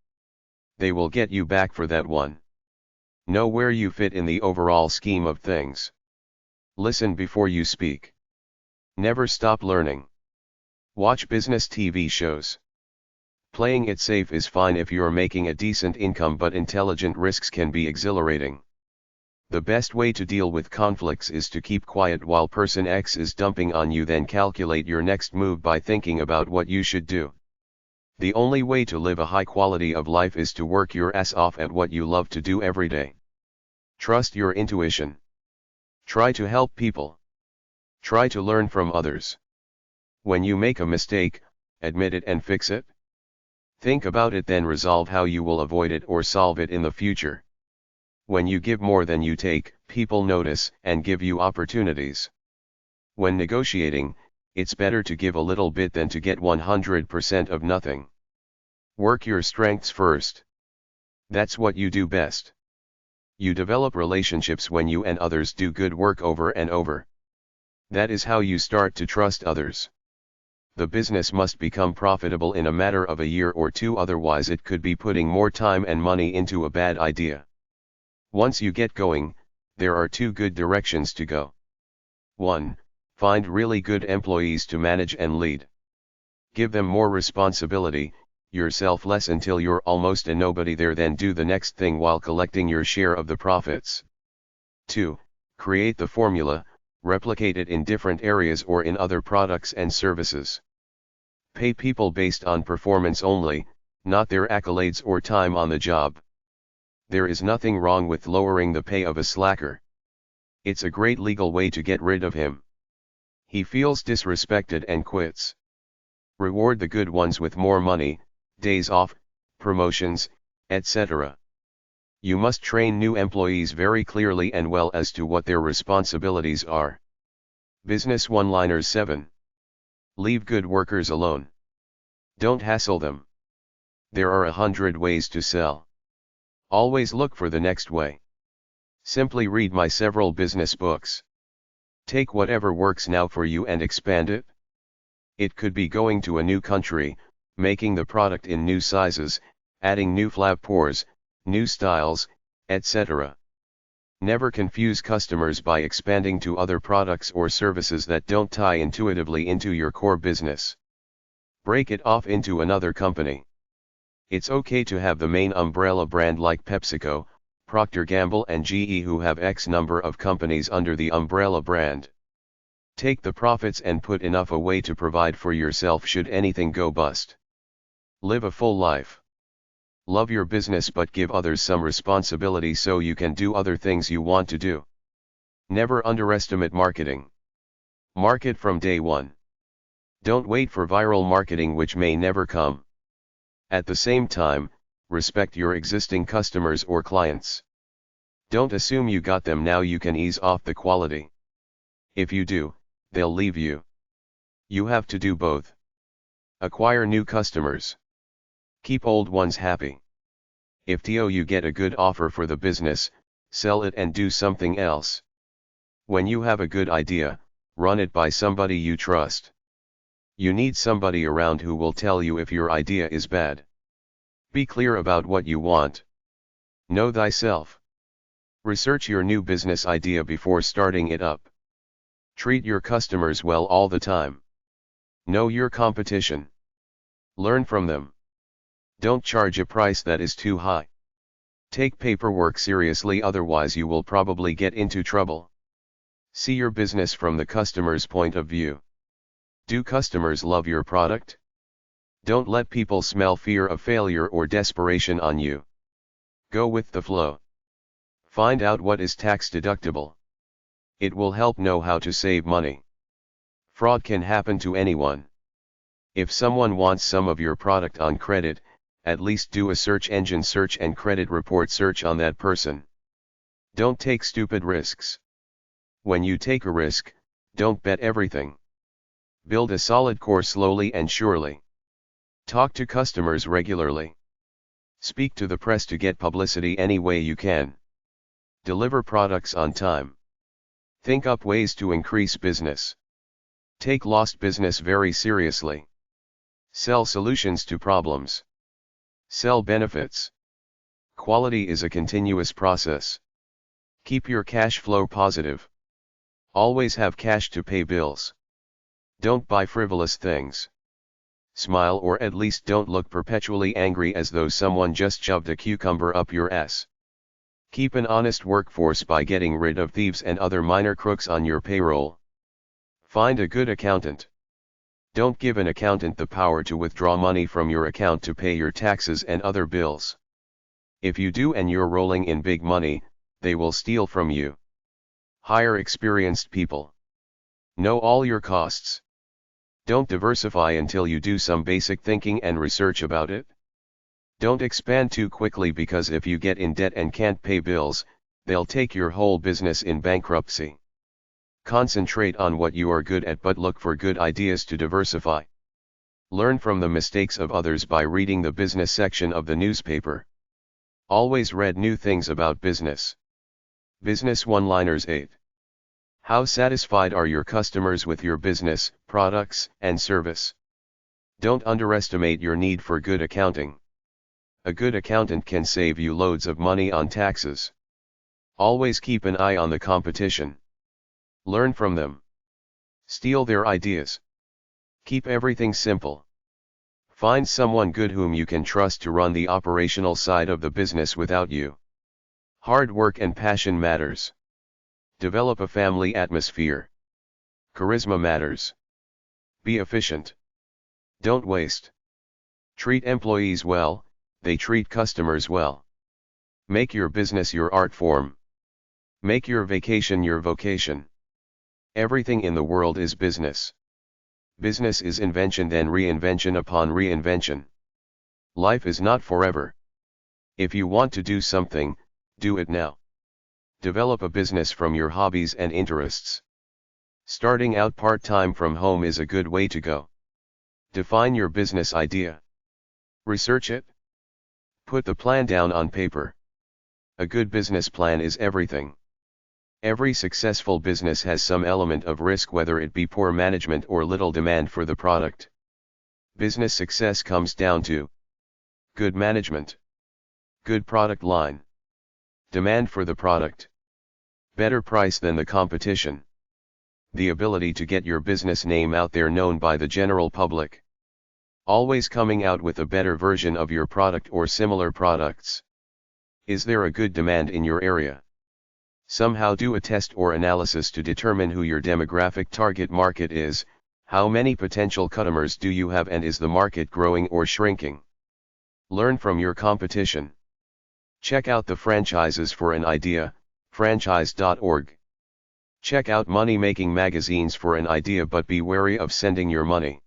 They will get you back for that one. Know where you fit in the overall scheme of things. Listen before you speak. Never stop learning. Watch business TV shows. Playing it safe is fine if you're making a decent income, but intelligent risks can be exhilarating. The best way to deal with conflicts is to keep quiet while person X is dumping on you, then calculate your next move by thinking about what you should do. The only way to live a high quality of life is to work your ass off at what you love to do every day. Trust your intuition. Try to help people. Try to learn from others. When you make a mistake, admit it and fix it. Think about it, then resolve how you will avoid it or solve it in the future. When you give more than you take, people notice and give you opportunities. When negotiating, It's better to give a little bit than to get 100% of nothing. Work your strengths first. That's what you do best. You develop relationships when you and others do good work over and over. That is how you start to trust others. The business must become profitable in a matter of a year or two, otherwise it could be putting more time and money into a bad idea. Once you get going, there are two good directions to go. 1. Find really good employees to manage and lead. Give them more responsibility, yourself less until you're almost a nobody there, then do the next thing while collecting your share of the profits. 2. Create the formula, replicate it in different areas or in other products and services. Pay people based on performance only, not their accolades or time on the job. There is nothing wrong with lowering the pay of a slacker. It's a great legal way to get rid of him. He feels disrespected and quits. Reward the good ones with more money, days off, promotions, etc. You must train new employees very clearly and well as to what their responsibilities are. Business one-liners 7. Leave good workers alone. Don't hassle them. There are 100 ways to sell. Always look for the next way. Simply read my several business books. Take whatever works now for you and expand it. It could be going to a new country, making the product in new sizes, adding new flap pores, new styles, etc. Never confuse customers by expanding to other products or services that don't tie intuitively into your core business. Break it off into another company. It's okay to have the main umbrella brand like PepsiCo, Procter & Gamble and GE, who have X number of companies under the umbrella brand. Take the profits and put enough away to provide for yourself should anything go bust. Live a full life. Love your business but give others some responsibility so you can do other things you want to do. Never underestimate marketing. Market from day one. Don't wait for viral marketing which may never come. At the same time, respect your existing customers or clients. Don't assume you got them now you can ease off the quality. If you do, they'll leave you. You have to do both. Acquire new customers. Keep old ones happy. If you get a good offer for the business, sell it and do something else. When you have a good idea, run it by somebody you trust. You need somebody around who will tell you if your idea is bad. Be clear about what you want. Know thyself. Research your new business idea before starting it up. Treat your customers well all the time. Know your competition. Learn from them. Don't charge a price that is too high. Take paperwork seriously, otherwise you will probably get into trouble. See your business from the customer's point of view. Do customers love your product? Don't let people smell fear of failure or desperation on you. Go with the flow. Find out what is tax deductible. It will help know how to save money. Fraud can happen to anyone. If someone wants some of your product on credit, at least do a search engine search and credit report search on that person. Don't take stupid risks. When you take a risk, don't bet everything. Build a solid core slowly and surely. Talk to customers regularly. Speak to the press to get publicity any way you can. Deliver products on time. Think up ways to increase business. Take lost business very seriously. Sell solutions to problems. Sell benefits. Quality is a continuous process. Keep your cash flow positive. Always have cash to pay bills. Don't buy frivolous things. Smile, or at least don't look perpetually angry as though someone just shoved a cucumber up your ass. Keep an honest workforce by getting rid of thieves and other minor crooks on your payroll. Find a good accountant. Don't give an accountant the power to withdraw money from your account to pay your taxes and other bills. If you do and you're rolling in big money, they will steal from you. Hire experienced people. Know all your costs. Don't diversify until you do some basic thinking and research about it. Don't expand too quickly, because if you get in debt and can't pay bills, they'll take your whole business in bankruptcy. Concentrate on what you are good at but look for good ideas to diversify. Learn from the mistakes of others by reading the business section of the newspaper. Always read new things about business. Business one-liners 8. How satisfied are your customers with your business, products, and service? Don't underestimate your need for good accounting. A good accountant can save you loads of money on taxes. Always keep an eye on the competition. Learn from them. Steal their ideas. Keep everything simple. Find someone good whom you can trust to run the operational side of the business without you. Hard work and passion matters. Develop a family atmosphere. Charisma matters. Be efficient. Don't waste. Treat employees well, they treat customers well. Make your business your art form. Make your vacation your vocation. Everything in the world is business. Business is invention then reinvention upon reinvention. Life is not forever. If you want to do something, do it now. Develop a business from your hobbies and interests. Starting out part-time from home is a good way to go. Define your business idea. Research it. Put the plan down on paper. A good business plan is everything. Every successful business has some element of risk, whether it be poor management or little demand for the product. Business success comes down to good management, good product line, demand for the product, better price than the competition, the ability to get your business name out there known by the general public, always coming out with a better version of your product or similar products. Is there a good demand in your area? Somehow do a test or analysis to determine who your demographic target market is, how many potential customers do you have, and is the market growing or shrinking? Learn from your competition. Check out the franchises for an idea, franchise.org. Check out money-making magazines for an idea, but be wary of sending your money.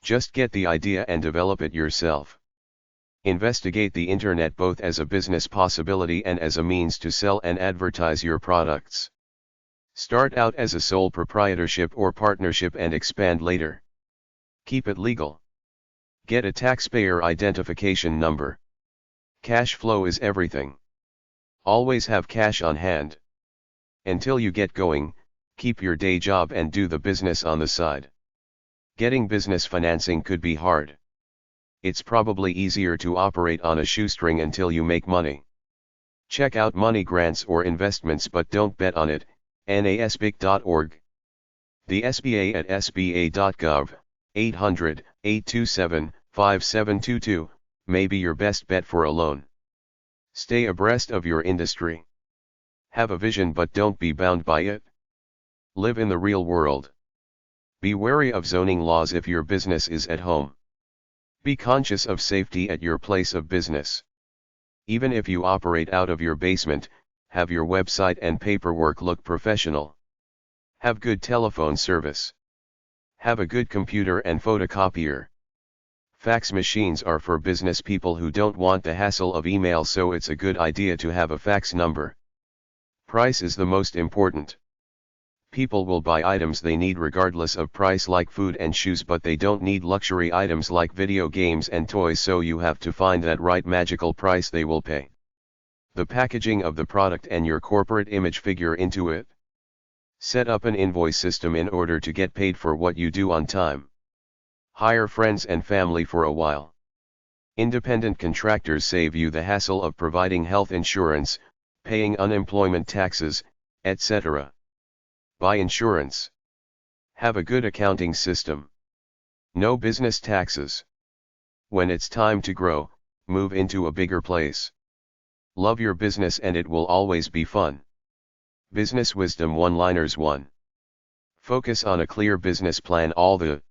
Just get the idea and develop it yourself. Investigate the internet both as a business possibility and as a means to sell and advertise your products. Start out as a sole proprietorship or partnership and expand later. Keep it legal. Get a taxpayer identification number. Cash flow is everything. Always have cash on hand. Until you get going, keep your day job and do the business on the side. Getting business financing could be hard. It's probably easier to operate on a shoestring until you make money. Check out money grants or investments, but don't bet on it. nasbic.org. The SBA at sba.gov, 800-827-5722, may be your best bet for a loan. Stay abreast of your industry. Have a vision but don't be bound by it. Live in the real world. Be wary of zoning laws if your business is at home. Be conscious of safety at your place of business. Even if you operate out of your basement, have your website and paperwork look professional. Have good telephone service. Have a good computer and photocopier. Fax machines are for business people who don't want the hassle of email, so it's a good idea to have a fax number. Price is the most important. People will buy items they need regardless of price, like food and shoes, but they don't need luxury items like video games and toys, so you have to find that right magical price they will pay. The packaging of the product and your corporate image figure into it. Set up an invoice system in order to get paid for what you do on time. Hire friends and family for a while. Independent contractors save you the hassle of providing health insurance, paying unemployment taxes, etc. Buy insurance. Have a good accounting system. No business taxes. When it's time to grow, move into a bigger place. Love your business and it will always be fun. Business wisdom one-liners 1. Focus on a clear business plan all the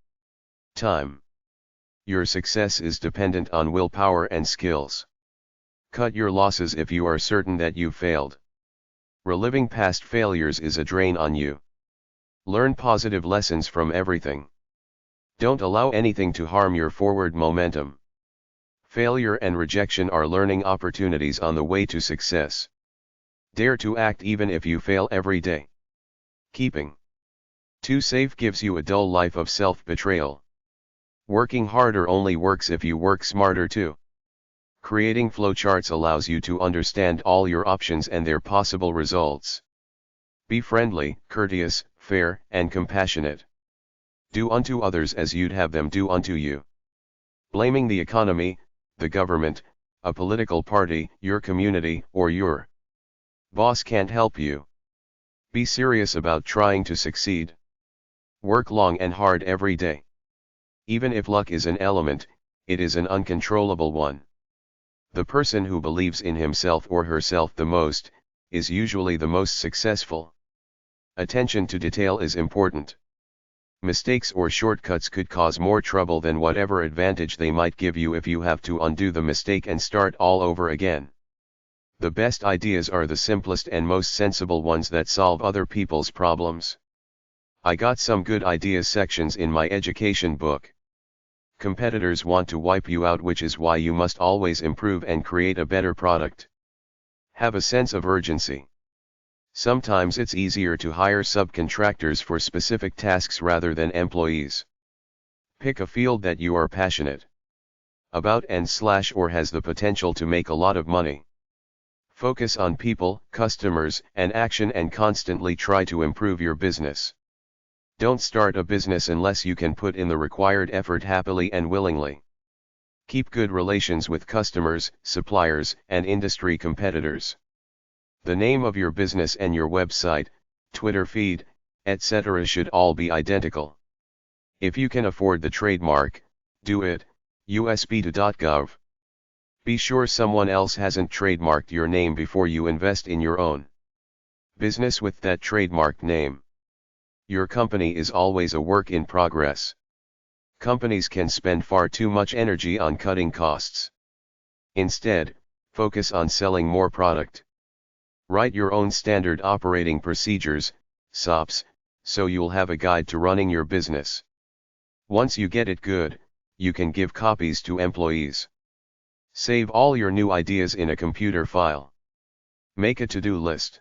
time. Your success is dependent on willpower and skills. Cut your losses if you are certain that you failed. Reliving past failures is a drain on you. Learn positive lessons from everything. Don't allow anything to harm your forward momentum. Failure and rejection are learning opportunities on the way to success. Dare to act even if you fail every day. Keeping Too safe gives you a dull life of self-betrayal. Working harder only works if you work smarter too. Creating flowcharts allows you to understand all your options and their possible results. Be friendly, courteous, fair, and compassionate. Do unto others as you'd have them do unto you. Blaming the economy, the government, a political party, your community, or your boss can't help you. Be serious about trying to succeed. Work long and hard every day. Even if luck is an element, it is an uncontrollable one. The person who believes in himself or herself the most, is usually the most successful. Attention to detail is important. Mistakes or shortcuts could cause more trouble than whatever advantage they might give you if you have to undo the mistake and start all over again. The best ideas are the simplest and most sensible ones that solve other people's problems. I got some good ideas sections in my education book. Competitors want to wipe you out, which is why you must always improve and create a better product. Have a sense of urgency. Sometimes it's easier to hire subcontractors for specific tasks rather than employees. Pick a field that you are passionate about or has the potential to make a lot of money. Focus on people, customers, and action, and constantly try to improve your business. Don't start a business unless you can put in the required effort happily and willingly. Keep good relations with customers, suppliers, and industry competitors. The name of your business and your website, Twitter feed, etc. should all be identical. If you can afford the trademark, do it. usb2.gov. Be sure someone else hasn't trademarked your name before you invest in your own business with that trademarked name. Your company is always a work in progress. Companies can spend far too much energy on cutting costs. Instead, focus on selling more product. Write your own standard operating procedures, SOPs, so you'll have a guide to running your business. Once you get it good, you can give copies to employees. Save all your new ideas in a computer file. Make a to-do list.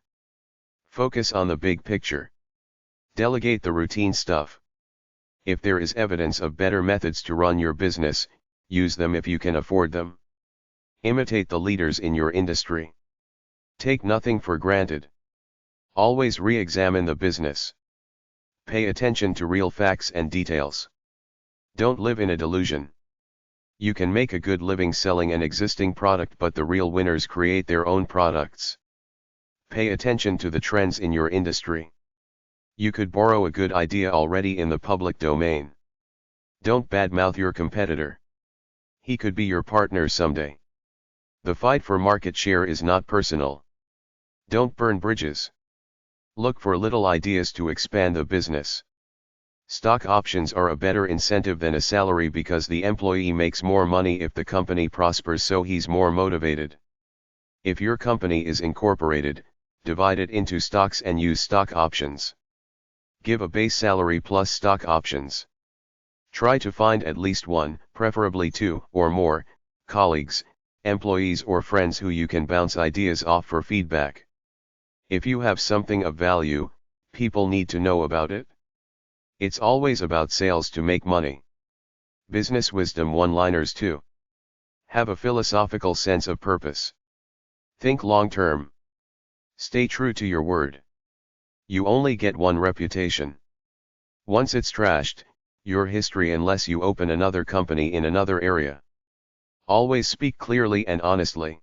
Focus on the big picture. Delegate the routine stuff. If there is evidence of better methods to run your business, use them if you can afford them. Imitate the leaders in your industry. Take nothing for granted. Always re-examine the business. Pay attention to real facts and details. Don't live in a delusion. You can make a good living selling an existing product, but the real winners create their own products. Pay attention to the trends in your industry. You could borrow a good idea already in the public domain. Don't badmouth your competitor. He could be your partner someday. The fight for market share is not personal. Don't burn bridges. Look for little ideas to expand the business. Stock options are a better incentive than a salary because the employee makes more money if the company prospers, so he's more motivated. If your company is incorporated, divide it into stocks and use stock options. Give a base salary plus stock options. Try to find at least one, preferably two or more, colleagues, employees or friends who you can bounce ideas off for feedback. If you have something of value, people need to know about it. It's always about sales to make money. Business wisdom one-liners 2. Have a philosophical sense of purpose. Think long-term. Stay true to your word. You only get one reputation. Once it's trashed, your history unless you open another company in another area. Always speak clearly and honestly.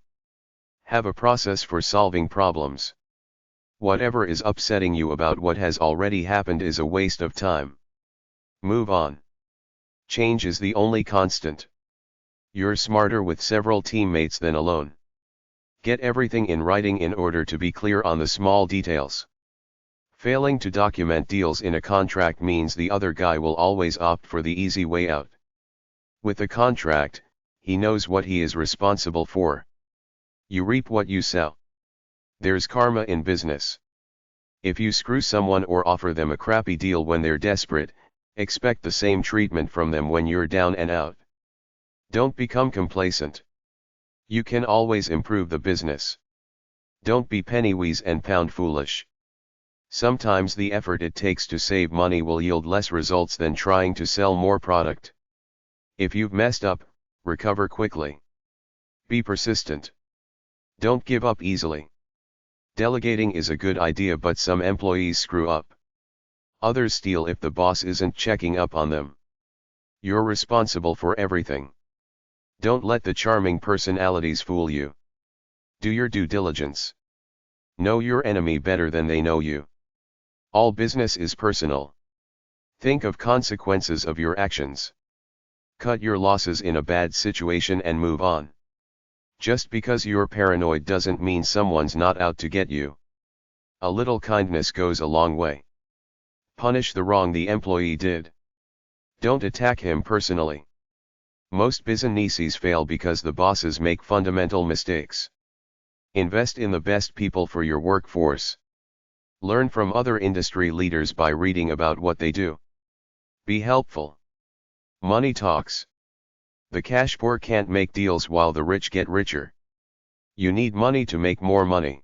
Have a process for solving problems. Whatever is upsetting you about what has already happened is a waste of time. Move on. Change is the only constant. You're smarter with several teammates than alone. Get everything in writing in order to be clear on the small details. Failing to document deals in a contract means the other guy will always opt for the easy way out. With a contract, he knows what he is responsible for. You reap what you sow. There's karma in business. If you screw someone or offer them a crappy deal when they're desperate, expect the same treatment from them when you're down and out. Don't become complacent. You can always improve the business. Don't be penny-wise and pound foolish. Sometimes the effort it takes to save money will yield less results than trying to sell more product. If you've messed up, recover quickly. Be persistent. Don't give up easily. Delegating is a good idea, but some employees screw up. Others steal if the boss isn't checking up on them. You're responsible for everything. Don't let the charming personalities fool you. Do your due diligence. Know your enemy better than they know you. All business is personal. Think of consequences of your actions. Cut your losses in a bad situation and move on. Just because you're paranoid doesn't mean someone's not out to get you. A little kindness goes a long way. Punish the wrong the employee did. Don't attack him personally. Most businesses fail because the bosses make fundamental mistakes. Invest in the best people for your workforce. Learn from other industry leaders by reading about what they do. Be helpful. Money talks. The cash poor can't make deals while the rich get richer. You need money to make more money.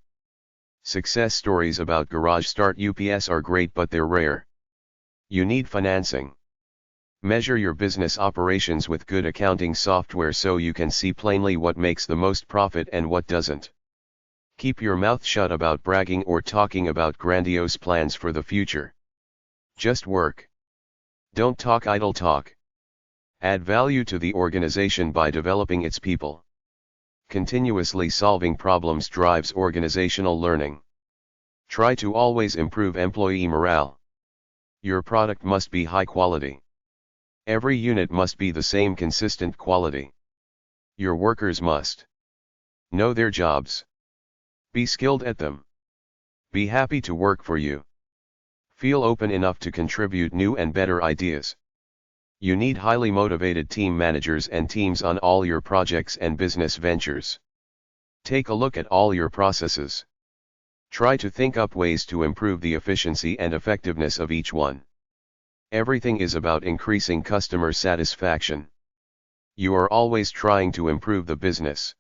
Success stories about garage start UPS are great, but they're rare. You need financing. Measure your business operations with good accounting software so you can see plainly what makes the most profit and what doesn't. Keep your mouth shut about bragging or talking about grandiose plans for the future. Just work. Don't talk idle talk. Add value to the organization by developing its people. Continuously solving problems drives organizational learning. Try to always improve employee morale. Your product must be high quality. Every unit must be the same consistent quality. Your workers must know their jobs. Be skilled at them. Be happy to work for you. Feel open enough to contribute new and better ideas. You need highly motivated team managers and teams on all your projects and business ventures. Take a look at all your processes. Try to think up ways to improve the efficiency and effectiveness of each one. Everything is about increasing customer satisfaction. You are always trying to improve the business.